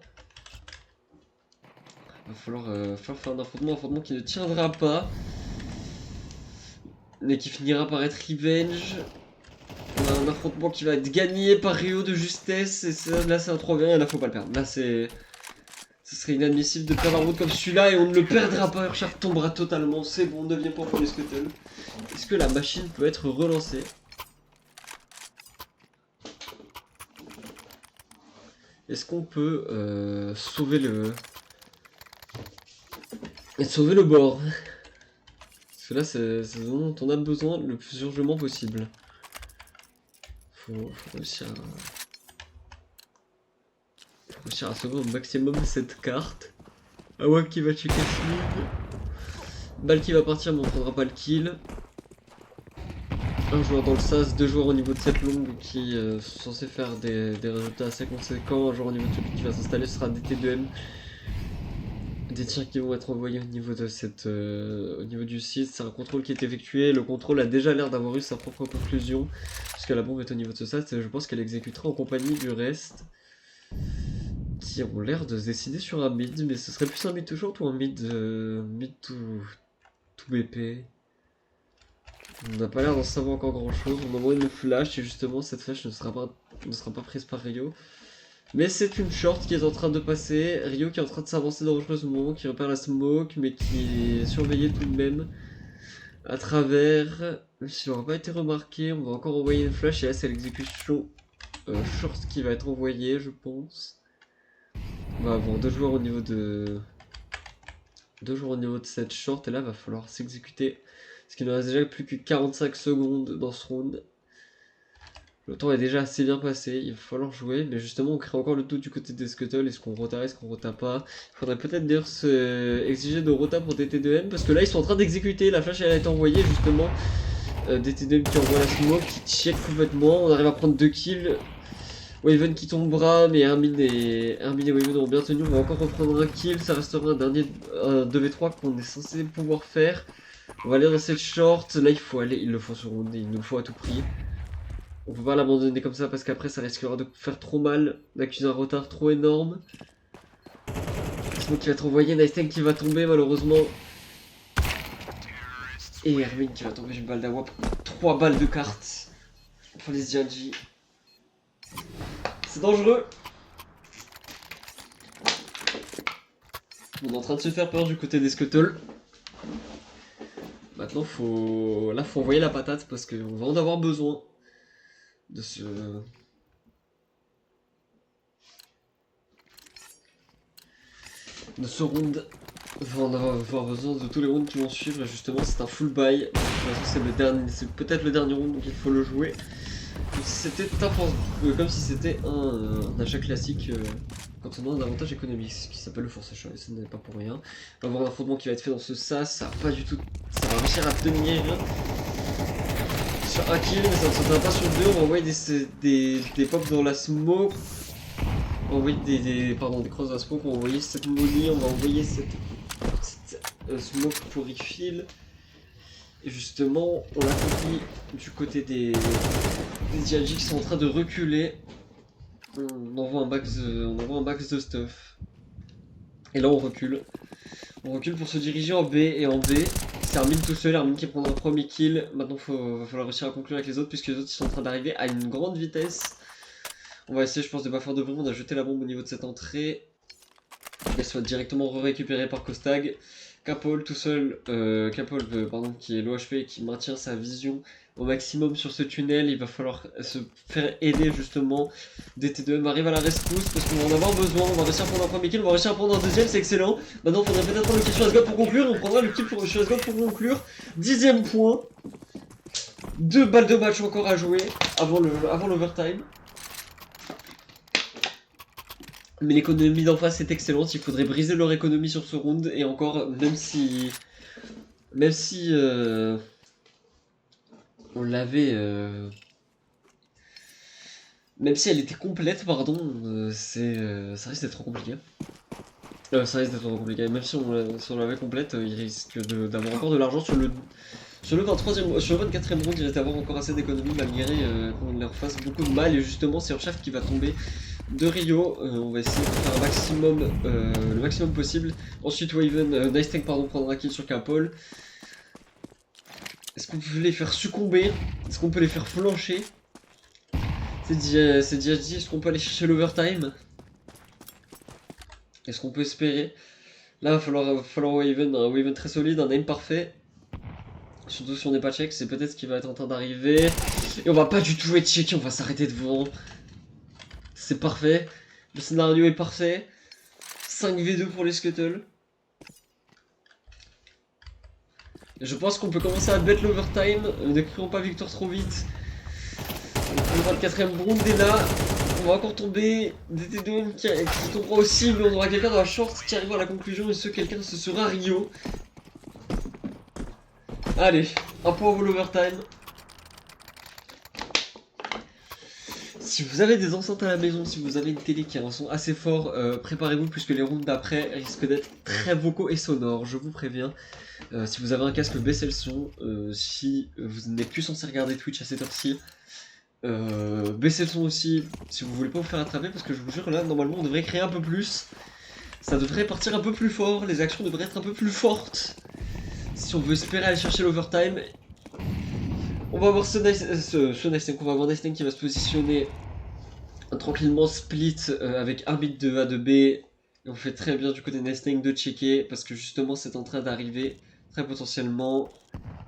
Va falloir faire un affrontement qui ne tiendra pas. Mais qui finira par être revenge. On a un affrontement qui va être gagné par Rio de justesse. Et là c'est un 3v1 et là faut pas le perdre. Là c'est... Ce serait inadmissible de perdre un round comme celui-là et on ne le perdra pas. Urshaft tombera totalement. C'est bon, 9ème point pour les Scuttle. Est-ce que la machine peut être relancée? Est-ce qu'on peut sauver le bord? Parce que là, c'est ce dont on a besoin le plus urgemment possible. Faut réussir à sauver au maximum cette carte. Awak qui va checker Smith. Bal qui va partir, mais on prendra pas le kill. Un joueur dans le sas, 2 joueurs au niveau de cette longue qui sont censés faire des résultats assez conséquents. Un joueur au niveau de celui qui va s'installer, ce sera DT2M. Des tirs qui vont être envoyés au niveau de au niveau du site. C'est un contrôle qui est effectué. Le contrôle a déjà l'air d'avoir eu sa propre conclusion. Puisque la bombe est au niveau de ce sas. Je pense qu'elle exécutera en compagnie du reste. Qui ont l'air de se décider sur un mid. Mais ce serait plus un mid to short ou un mid to BP. On n'a pas l'air d'en savoir encore grand chose. On envoie une flash et justement cette flash ne sera pas prise par Rio. Mais c'est une short qui est en train de passer. Rio qui est en train de s'avancer dangereusement, qui repère la smoke, mais qui est surveillé tout de même à travers. Même s'il n'aura pas été remarqué, on va encore envoyer une flash et là c'est l'exécution short qui va être envoyée, je pense. On va avoir 2 joueurs au niveau de cette short et là va falloir s'exécuter. Parce qu'il ne reste déjà plus que 45 secondes dans ce round. Le temps est déjà assez bien passé, il va falloir jouer, mais justement on crée encore le doute du côté des Scuttle, est-ce qu'on rota, est-ce qu'on rota pas. Il faudrait peut-être d'ailleurs exiger de rota pour DT2M, parce que là ils sont en train d'exécuter, la flash elle a été envoyée justement. DT2M qui envoie la smoke, qui check complètement, on arrive à prendre 2 kills. Wyvern qui tombera, mais Hermine et Wyvern ont bien tenu, on va encore reprendre un kill, ça restera un dernier 2v3 qu'on est censé pouvoir faire. On va aller dans cette short, là il faut aller, il le faut sur round, il nous le faut à tout prix. On peut pas l'abandonner comme ça parce qu'après ça risquera de faire trop mal, d'accuser un retard trop énorme. Smoke qui va être envoyé, Nightstein qui va tomber malheureusement. Et Hermine qui va tomber une balle d'Awap, 3 balles de cartes pour les Dianji. C'est dangereux. On est en train de se faire peur du côté des Scuttle. Maintenant faut envoyer la patate parce qu'on va en avoir besoin de ce round. On va avoir besoin de tous les rounds qui vont suivre et justement c'est un full buy. C'est peut-être le dernier round donc il faut le jouer. Comme si c'était un achat classique quand on a un avantage économique, ce qui s'appelle le force achat et ce n'est pas pour rien. On va avoir un affrontement qui va être fait dans ce sas, ça va pas du tout. Ça va réussir à tenir sur un kill, mais ça ne se pas sur 2. On va envoyer des pops dans la smoke. On va envoyer des crosses dans la smoke. On va envoyer cette molly. On va envoyer cette smoke pour refill. Et justement, on l'a compris du côté des DLG qui sont en train de reculer. On envoie un max de stuff. Et là, on recule. On recule pour se diriger en B et en B. C'est Armin tout seul, Armin qui prendra le premier kill. Maintenant va falloir réussir à conclure avec les autres puisque les autres ils sont en train d'arriver à une grande vitesse. On va essayer je pense de pas faire de bruit, on a jeté la bombe au niveau de cette entrée. Qu'elle soit directement récupérée par Kostag. Capol tout seul, qui est l'OHP et qui maintient sa vision au maximum sur ce tunnel. Il va falloir se faire aider justement. DT2M arrive à la rescousse parce qu'on va en avoir besoin. On va réussir à prendre un premier kill, on va réussir à prendre un deuxième, c'est excellent. Maintenant, il faudrait peut-être prendre le kill sur Asgod pour conclure. On prendra le kill sur Asgod pour conclure. 10ème point. 2 balles de match encore à jouer avant l'overtime. Mais l'économie d'en face est excellente, il faudrait briser leur économie sur ce round et encore, même si On l'avait... Même si elle était complète, pardon, ça risque d'être trop compliqué. Ça risque d'être trop compliqué. Même si on l'avait complète, il risque d'avoir encore de l'argent sur le 23e, sur le 24e round. Il risque d'avoir encore assez d'économies malgré qu'on leur fasse beaucoup de mal. Et justement, c'est Urchaf qui va tomber de Rio. On va essayer de faire un maximum, le maximum possible. Ensuite, Waven, Nice Tank, pardon, prendra kill sur Capol. Est-ce qu'on peut les faire succomber? Est-ce qu'on peut les faire flancher? C'est DHD, est-ce qu'on peut aller chercher l'overtime? Est-ce qu'on peut espérer? Là, il va falloir Waven, un Waven très solide, un aim parfait. Surtout si on n'est pas check, c'est peut-être ce qui va être en train d'arriver. Et on va pas du tout être checké, on va s'arrêter devant. C'est parfait. Le scénario est parfait. 5v2 pour les Scuttles. Et je pense qu'on peut commencer à bet l'overtime. Ne crions pas victoire trop vite. Le 24e round est là. On va encore tomber. DT2 qui tombera aussi, mais on aura quelqu'un dans la short qui arrivera à la conclusion. Et ce quelqu'un, ce sera Rio. Allez, un point pour l'overtime. Si vous avez des enceintes à la maison, si vous avez une télé qui a un son assez fort, préparez-vous puisque les rounds d'après risquent d'être très vocaux et sonores, je vous préviens. Si vous avez un casque, baissez le son. Si vous n'êtes plus censé regarder Twitch à cette heure-ci, baissez le son aussi si vous voulez pas vous faire attraper parce que je vous jure là, normalement on devrait créer un peu plus. Ça devrait partir un peu plus fort, les actions devraient être un peu plus fortes. Si on veut espérer aller chercher l'overtime. On va voir ce Nice Tank, on va voir Nice Tank qui va se positionner tranquillement split avec arbitre de A de B. Et on fait très bien du côté Nice Tank de checker parce que justement c'est en train d'arriver très potentiellement.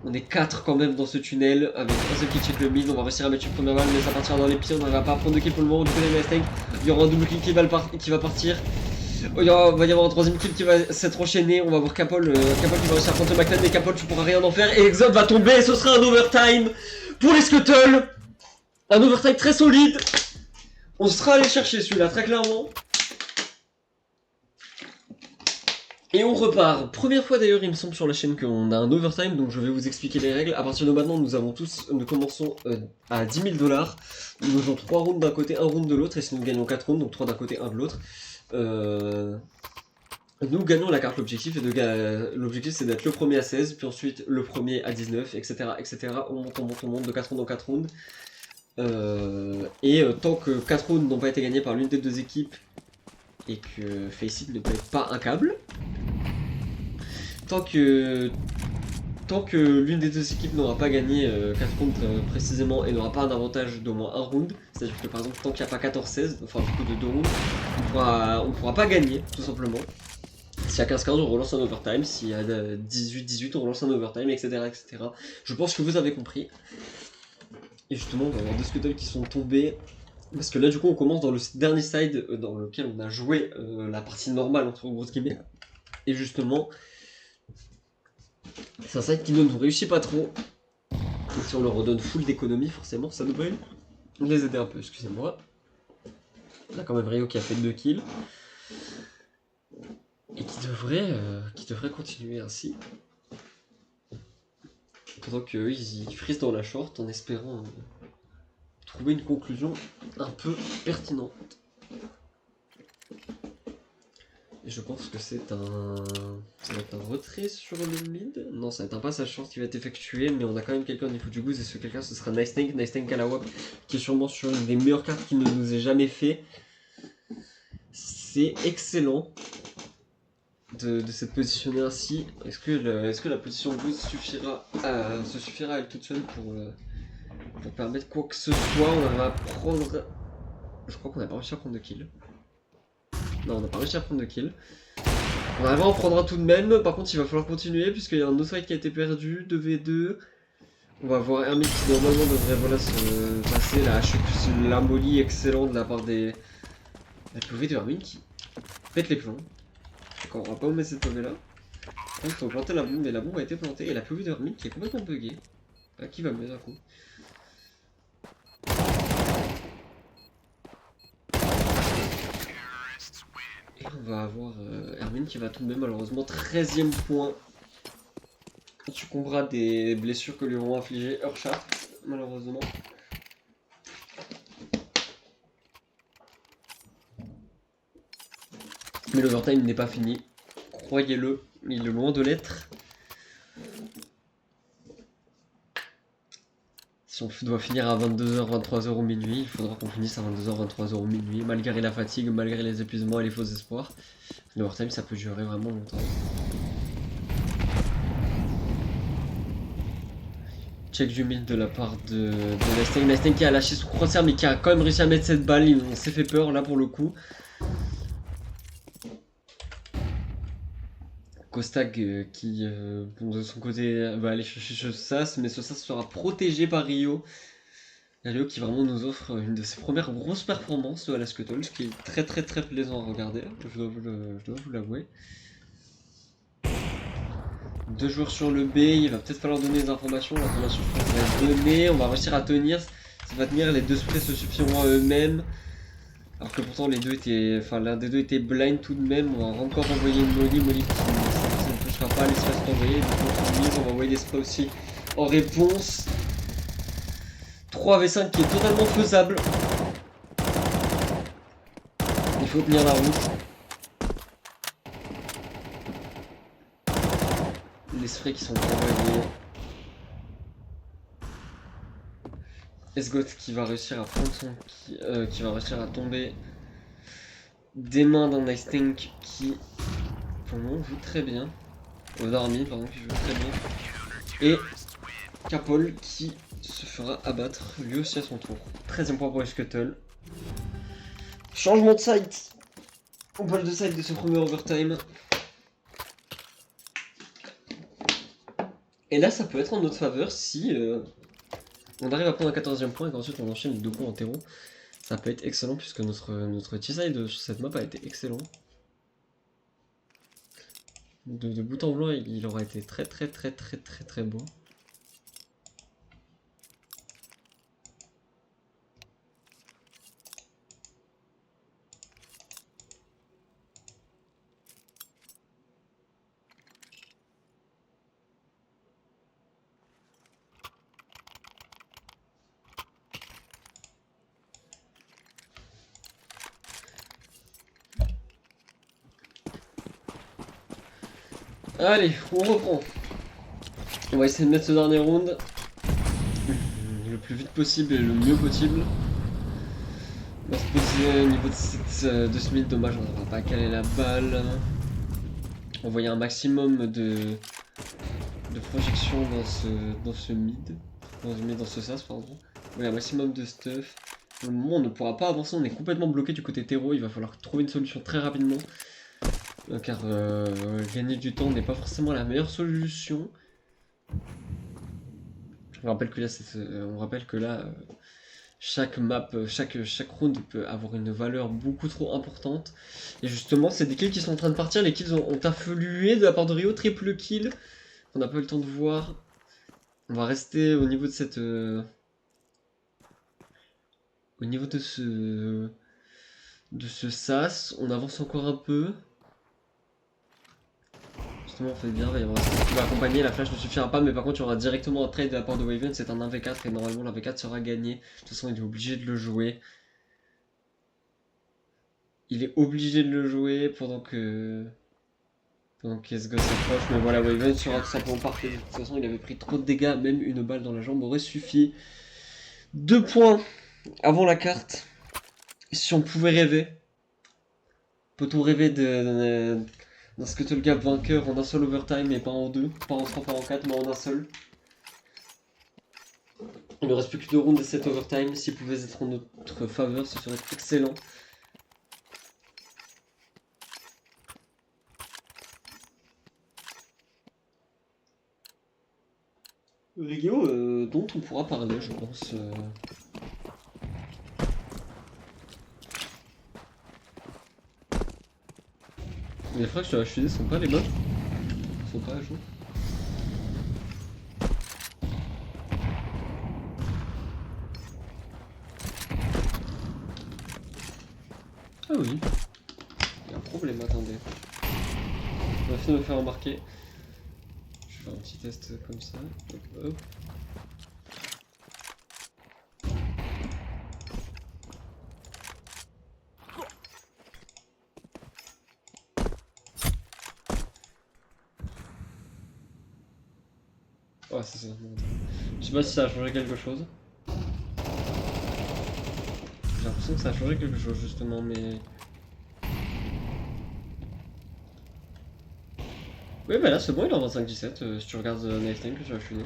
On est 4 quand même dans ce tunnel avec un seul qui check le mid. On va réussir à mettre une première balle mais ça partira dans les pieds. On ne va pas prendre de kill pour le moment du côté Nice Tank. Il y aura un double kill qui va partir. Il va y avoir un troisième kill qui va s'être enchaîné. On va voir Capol, Capol qui va réussir à prendre ce McLaren, mais Capol tu pourras rien en faire. Et Exode va tomber, ce sera un overtime pour les Scuttles. Un overtime très solide. On sera allé chercher celui-là très clairement. Et on repart. Première fois d'ailleurs il me semble sur la chaîne qu'on a un overtime, donc je vais vous expliquer les règles. À partir de maintenant nous commençons à 10 000 $. Nous avons 3 rounds d'un côté, 1 round de l'autre, et si nous gagnons 4 rounds, donc 3 d'un côté, 1 de l'autre. Nous gagnons la carte. L'objectif c'est d'être le premier à 16, puis ensuite le premier à 19, etc. etc. On monte de 4 rounds en 4 rounds. Tant que 4 rounds n'ont pas été gagnés par l'une des deux équipes et que Faceit ne pète pas un câble, tant que l'une des deux équipes n'aura pas gagné 4 rounds précisément et n'aura pas un avantage d'au moins 1 round, c'est-à-dire que par exemple tant qu'il n'y a pas 14-16, enfin du coup de 2 rounds, on pourra pas gagner tout simplement. S'il y a 15-15 on relance un overtime, s'il y a 18-18 on relance un overtime, etc., etc. Je pense que vous avez compris. Et justement on va avoir deux Scuttles qui sont tombés. Parce que là du coup on commence dans le dernier side dans lequel on a joué la partie normale entre grosses guillemets. Et justement, c'est un side qui ne nous réussit pas trop. Et si on leur redonne full d'économie, forcément ça devrait les aider un peu, excusez-moi. On a quand même Rio qui a fait 2 kills. Et qui devrait continuer ainsi. Pendant qu'eux ils frisent dans la short en espérant trouver une conclusion un peu pertinente. Et je pense que ça va être un retrait sur le mid. Non, ça va être un passage short qui va être effectué, mais on a quand même quelqu'un au niveau du goose, et ce quelqu'un ce sera Nice Tank à la WAP, qui est sûrement sur une des meilleures cartes qu'il ne nous ait jamais fait. C'est excellent de se positionner ainsi. Est-ce que la position goose suffira à elle toute seule pour permettre quoi que ce soit? On va prendre... Je crois qu'on n'a pas réussi à prendre de kill. Non, on n'a pas réussi à prendre de kill. On arrivera à en prendre un tout de même. Par contre, il va falloir continuer puisqu'il y a un autre fight qui a été perdu. 2v2. On va voir Hermit qui normalement devrait se passer la molly excellente de la part des... La POV de Hermit qui pète les plombs. D'accord, on va pas mettre cette POV là. Il faut planter la bombe, mais la bombe a été plantée. Et la POV de Hermit qui est complètement buggée. Qui va me mettre un coup. Et on va avoir Hermine qui va tomber malheureusement 13ème point. Il succombera des blessures que lui auront infligé Urchaf. malheureusement. Mais l'overtime n'est pas fini. Croyez-le, il est loin de l'être. Si on doit finir à 22h, 23h ou minuit, il faudra qu'on finisse à 22h, 23h ou minuit, malgré la fatigue, malgré les épuisements et les faux espoirs. L'overtime, ça peut durer vraiment longtemps. Check du mid de la part de Nasteng. Nasteng qui a lâché son crosshair, mais qui a quand même réussi à mettre cette balle. On s'est fait peur là pour le coup. Kostag qui, bon, de son côté, va aller chercher ce sas, mais ce sas sera protégé par Rio. Rio qui vraiment nous offre une de ses premières grosses performances à la Scuttle, ce qui est très plaisant à regarder, je dois vous l'avouer. Deux joueurs sur le B, il va peut-être falloir donner des informations, l'information je pense va être donnée, on va réussir à tenir, ça va tenir, les deux sprays se suffiront à eux-mêmes. Alors que pourtant les deux étaient, enfin l'un des deux était blind tout de même, on va encore envoyer une Molly qui ne touchera pas les sprays sont envoyés, on va envoyer des sprays aussi en réponse. 3v5 qui est totalement faisable. Il faut tenir la route. Les sprays qui sont envoyés. Esgot qui va réussir à prendre son qui va réussir à tomber des mains d'un Nice Tank qui pour le moment joue très bien. Darmy pardon qui joue très bien. Et Capol qui se fera abattre lui aussi à son tour. 13ème point pour les Scuttle. Changement de site. On parle de site de ce premier overtime. Et là ça peut être en notre faveur si on arrive à prendre un 14ème point et qu'ensuite on enchaîne les 2 points en terreau. Ça peut être excellent puisque notre T-side sur cette map a été excellent. De bout en blanc, il aura été très bon. Allez, on reprend. On va essayer de mettre ce dernier round le plus vite possible et le mieux possible. On va se poser au niveau de ce mid, dommage, on n'aura pas calé la balle. Envoyer un maximum de projection dans ce mid. Dans ce sas, pardon. Envoyer un maximum de stuff. Pour le moment, on ne pourra pas avancer, on est complètement bloqué du côté terreau. Il va falloir trouver une solution très rapidement. Car gagner du temps n'est pas forcément la meilleure solution. On rappelle que là, chaque map, chaque round peut avoir une valeur beaucoup trop importante. Et justement, c'est des kills qui sont en train de partir. Les kills ont afflué de la part de Rio. Triple kill. On n'a pas eu le temps de voir. On va rester au niveau de cette... au niveau de ce sas. On avance encore un peu. Justement, on fait bien, il va y avoir un qui va accompagner, la flash ne suffira pas, mais par contre il y aura directement un trade de la part de Waven, c'est un 1v4 et normalement l'un-v4 sera gagné. De toute façon il est obligé de le jouer. Il est obligé de le jouer pendant que Esgo s'approche, mais voilà, Waven sera tout simplement parfait. De toute façon il avait pris trop de dégâts, même une balle dans la jambe aurait suffi. 2 points avant la carte. Si on pouvait rêver. Peut-on rêver d'un Scuttle Gap vainqueur en un seul overtime et pas en deux, pas en 3, pas en 4, mais en un seul. Il ne reste plus que 2 rounds de cet overtime, s'il pouvait être en notre faveur, ce serait excellent. Rio, dont on pourra parler, je pense. Les frags sur HUD sont pas les bonnes. Ils sont pas à jour. Ah oui. Il y a un problème, attendez. On va finir de me faire remarquer. Je vais faire un petit test comme ça. Hop, hop. Ouais, c'est ça. Je sais pas si ça a changé quelque chose. J'ai l'impression que ça a changé quelque chose justement, mais... Oui, bah là c'est bon, il est en 25-17, si tu regardes Night Time que tu vas fumer.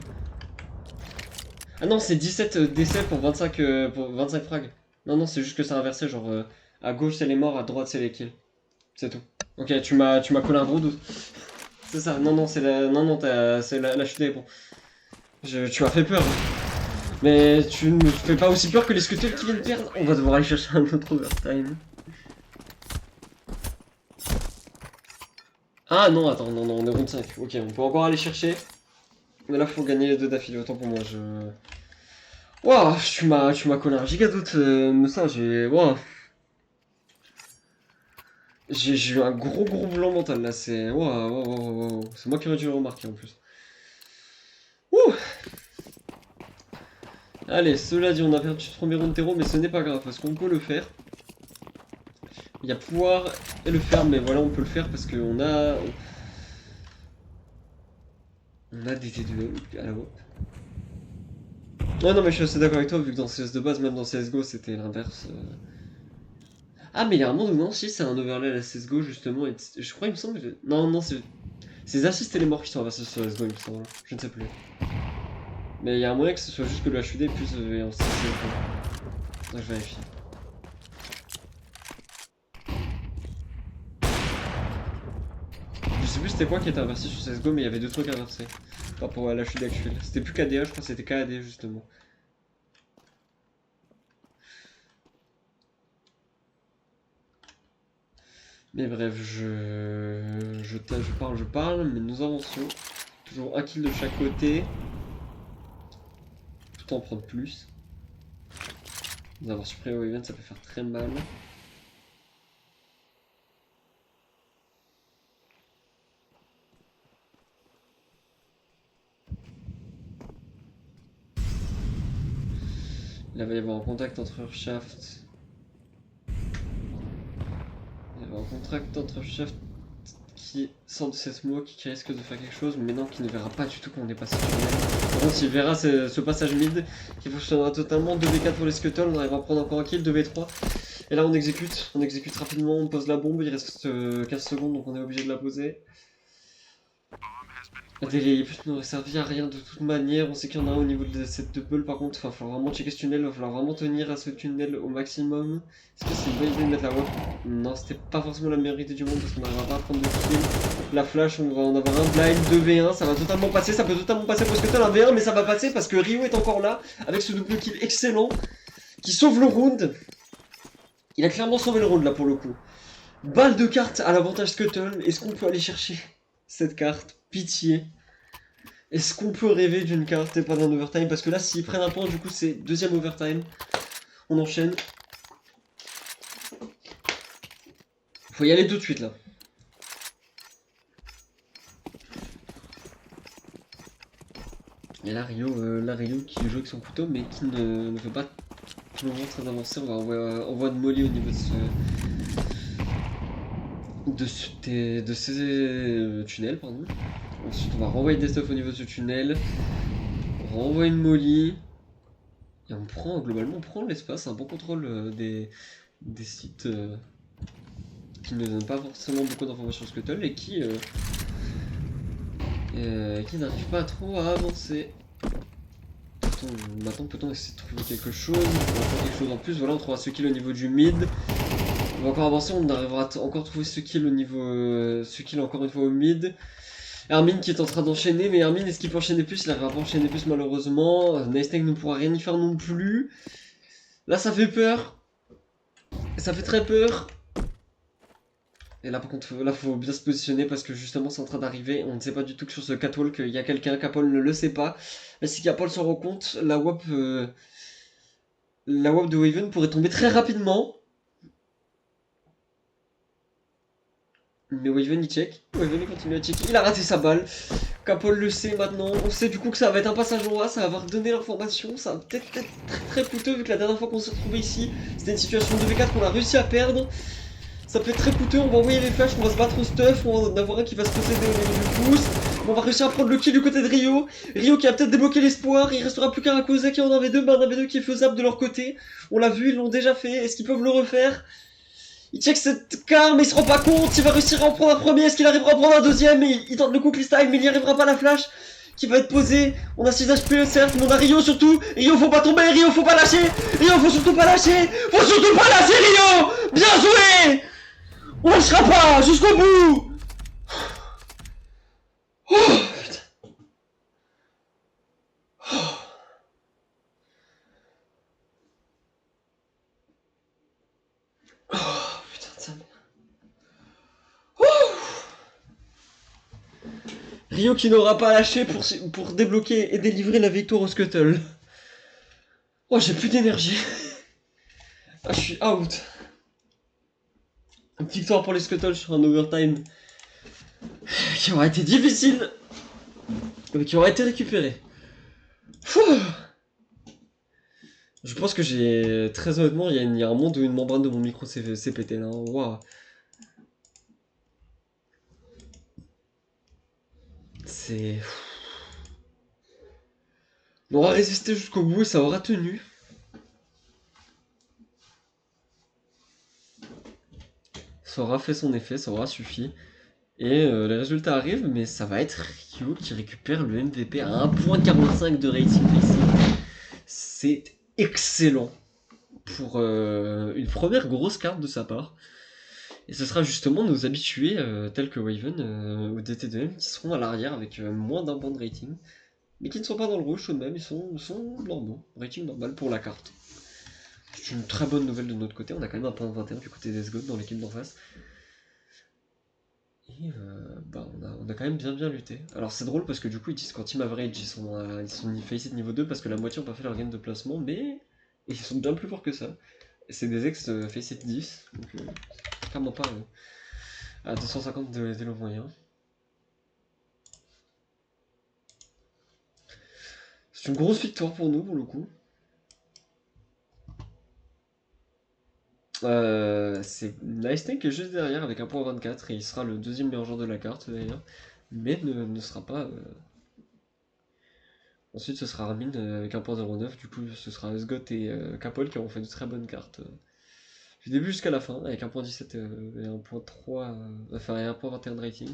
Ah non, c'est 17 décès pour 25, pour 25 frags. Non, non, c'est juste que c'est inversé, genre à gauche c'est les morts, à droite c'est les kills. C'est tout. Ok, tu m'as collé un gros doute. C'est ça, non, non, c'est la... Non, non, c'est la chute des ponts. Tu m'as fait peur. Mais tu ne fais pas aussi peur que les scuttles qui viennent perdre. On va devoir aller chercher un autre overtime. Ah non, attends, non, non, on est round 5. Ok, on peut encore aller chercher. Mais là, faut gagner les deux d'affilée, autant pour moi, je... Wouah, tu m'as collé un giga doute, mais ça, j'ai... Wouah. J'ai eu un gros blanc mental, là, c'est... Wouah, wouah, wouah, wouah, wouah. C'est moi qui aurais dû le remarquer, en plus. Ouh. Allez, cela dit, on a perdu ce premier round terreau, mais ce n'est pas grave, parce qu'on peut le faire. Il y a pouvoir et le faire, mais voilà, on peut le faire parce qu'on a... On a des T2 à la WOP. Ouais, non, mais je suis assez d'accord avec toi, vu que dans CS de base, même dans CSGO, c'était l'inverse. Ah, mais il y a un monde où non, si, c'est un overlay à la CSGO, justement, et je crois, il me semble que... Non, non, c'est les assists et les morts qui sont inversés sur CSGO, il me semble. Je ne sais plus. Mais il y a un moyen que ce soit juste que le HUD plus en CSGO. Donc je vérifie. Je sais plus c'était quoi qui était inversé sur CSGO, mais il y avait deux trucs inversés. Par rapport à la chute actuelle. C'était plus KDA, je crois que c'était KAD justement. Mais bref, je parle, mais nous avançons. Toujours un kill de chaque côté. Tout en prendre plus. Nous avoir supprimé Waven, ça peut faire très mal. Là, il va y avoir un contact entre Earthshaft. Il va y avoir un contact entre Earthshaft qui sort de cette smoke, qui risque de faire quelque chose, mais non, qui ne verra pas du tout qu'on est passé sur le. Par contre, il verra ce passage mid qui fonctionnera totalement. 2v4 pour les scuttles, on arrivera à prendre encore un kill, 2v3. Et là, on exécute rapidement, on pose la bombe, il reste 15 secondes, donc on est obligé de la poser. La délai n'aurait servi à rien de toute manière, on sait qu'il y en a un au niveau de cette double par contre, il va falloir vraiment checker ce tunnel, il va falloir vraiment tenir à ce tunnel au maximum. Est-ce que c'est une bonne idée de mettre la WAP? Non, c'était pas forcément la meilleure idée du monde parce qu'on n'arrivera pas à prendre de kill. La flash, on va en avoir un blind, 2v1, ça va totalement passer, ça peut totalement passer parce que t'as un v1, mais ça va passer parce que Ryo est encore là, avec ce double kill excellent, qui sauve le round. Il a clairement sauvé le round là pour le coup. Balle de carte à l'avantage Scuttle, est-ce qu'on peut aller chercher cette carte? Pitié. Est-ce qu'on peut rêver d'une carte et pas d'un overtime? Parce que là, s'ils prennent un point, du coup, c'est deuxième overtime. On enchaîne. Faut y aller tout de suite, là. Et là, Ryo qui joue avec son couteau, mais qui ne veut pas pour le moment très avancer. On va envoyer de molly au niveau de ces tunnels, pardon. Ensuite, on va renvoyer des stuff au niveau de ce tunnel. On renvoie une molly. Et on prend, globalement, on prend l'espace, un bon contrôle des sites qui ne donnent pas forcément beaucoup d'informations sur Scuttle et qui n'arrivent pas trop à avancer. Maintenant, peut-on essayer de trouver quelque chose? Quelque chose en plus. Voilà, on trouvera ce kill au niveau du mid. On va encore avancer, on arrivera à encore trouver ce kill au niveau. Ce kill encore une fois au mid. Armin qui est en train d'enchaîner, mais Armin est-ce qu'il peut enchaîner plus? Il n'arrivera pas à enchaîner plus malheureusement. Nightstang ne pourra rien y faire non plus. Là ça fait peur. Ça fait très peur. Et là par contre, là faut bien se positionner parce que justement c'est en train d'arriver. On ne sait pas du tout que sur ce catwalk il y a quelqu'un, Capol ne le sait pas. Mais si Capol s'en rend compte, la WAP de Waven pourrait tomber très rapidement. Mais Waven il check, Waven il continue à checker, il a raté sa balle. Capol le sait maintenant, on sait du coup que ça va être un passage en A, ça va avoir donné l'information, ça va peut-être être très coûteux vu que la dernière fois qu'on s'est retrouvé ici, c'était une situation de V4 qu'on a réussi à perdre. Ça peut être très coûteux, on va envoyer les flashs, on va se battre au stuff, on va en avoir un qui va se posséder au niveau du pouce. On va réussir à prendre le kill du côté de Rio. Rio qui a peut-être débloqué l'espoir. Il restera plus qu'un Rakusa qui en avait deux. Un AV2 qui est faisable de leur côté. On l'a vu, ils l'ont déjà fait. Est-ce qu'ils peuvent le refaire? Il check cette carte, mais il se rend pas compte. Il va réussir à en prendre un premier. Est-ce qu'il arrivera à en prendre un deuxième? Il tente le coup style, mais il n'y arrivera pas. La flash qui va être posée. On a 6 HP, certes, mais on a Rio surtout. Rio, faut pas tomber. Rio, faut pas lâcher. Rio, faut surtout pas lâcher. Faut surtout pas lâcher, Rio. Bien joué. On lâchera pas jusqu'au bout. Oh putain. Oh putain de sa mère. Rio qui n'aura pas lâché pour débloquer et délivrer la victoire au Scuttle. Oh, j'ai plus d'énergie. Ah, je suis out. Une victoire pour les Scuttle sur un overtime qui aura été difficile, mais qui aura été récupéré. Je pense que j'ai... Très honnêtement, il y a un monde où une membrane de mon micro s'est pété là. Waouh. C'est... On aura résisté jusqu'au bout et ça aura tenu. Ça aura fait son effet, ça aura suffi. Et les résultats arrivent, mais ça va être Rio qui récupère le MVP à 1.45 de rating ici. C'est excellent pour une première grosse carte de sa part. Et ce sera justement nos habitués tels que Waven ou DT2M qui seront à l'arrière avec moins d'un point de rating. Mais qui ne sont pas dans le rouge tout de même, ils sont normaux. Rating normal pour la carte. C'est une très bonne nouvelle de notre côté, on a quand même un point de 21 du côté des SGOT dans l'équipe d'en face. Et bah on a quand même bien lutté. Alors c'est drôle parce que du coup ils disent qu'en team average ils sont faceit niveau 2 parce que la moitié ont pas fait leur game de placement, mais ils sont bien plus forts que ça. C'est des ex faceit 10, donc clairement pas à 250 d'élo moyen. C'est une grosse victoire pour nous pour le coup. C'est Nice Tank qui est juste derrière avec 1.24 et il sera le deuxième meilleur joueur de la carte d'ailleurs, mais ne sera pas... Ensuite ce sera Armin avec 1.09, du coup ce sera Sgot et Capol qui auront fait de très bonnes cartes. Du début jusqu'à la fin, avec 1.17 et 1.3, enfin et 1.21 de rating.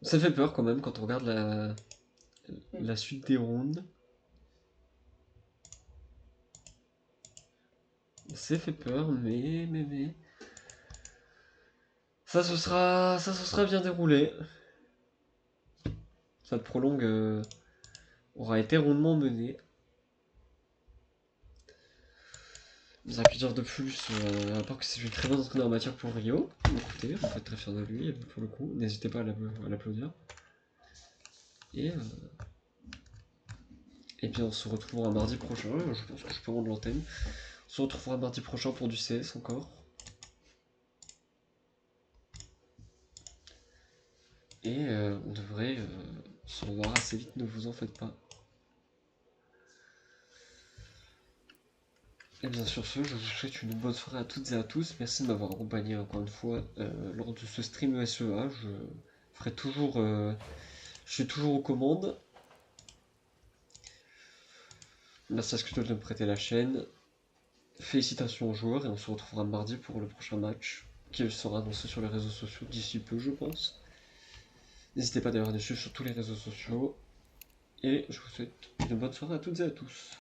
Ça fait peur quand même quand on regarde la suite des rounds. Ça fait peur, mais... Ça se sera bien déroulé. Cette prolongue aura été rondement menée. Ça peut dire de plus, à part que c'est une très bonne entraînée en matière pour Rio. Écoutez, on peut être très fier de lui pour le coup. N'hésitez pas à l'applaudir. Et bien on se retrouvera mardi prochain. Je pense que je peux rendre l'antenne. On se retrouvera mardi prochain pour du CS encore. Et on devrait se revoir assez vite, ne vous en faites pas. Et bien sur ce, je vous souhaite une bonne soirée à toutes et à tous. Merci de m'avoir accompagné encore une fois lors de ce stream SEA. Je suis toujours aux commandes. Merci à Scuttle de me prêter la chaîne. Félicitations aux joueurs et on se retrouvera mardi pour le prochain match qui sera annoncé sur les réseaux sociaux d'ici peu, je pense. N'hésitez pas d'ailleurs à nous suivre sur tous les réseaux sociaux. Et je vous souhaite une bonne soirée à toutes et à tous.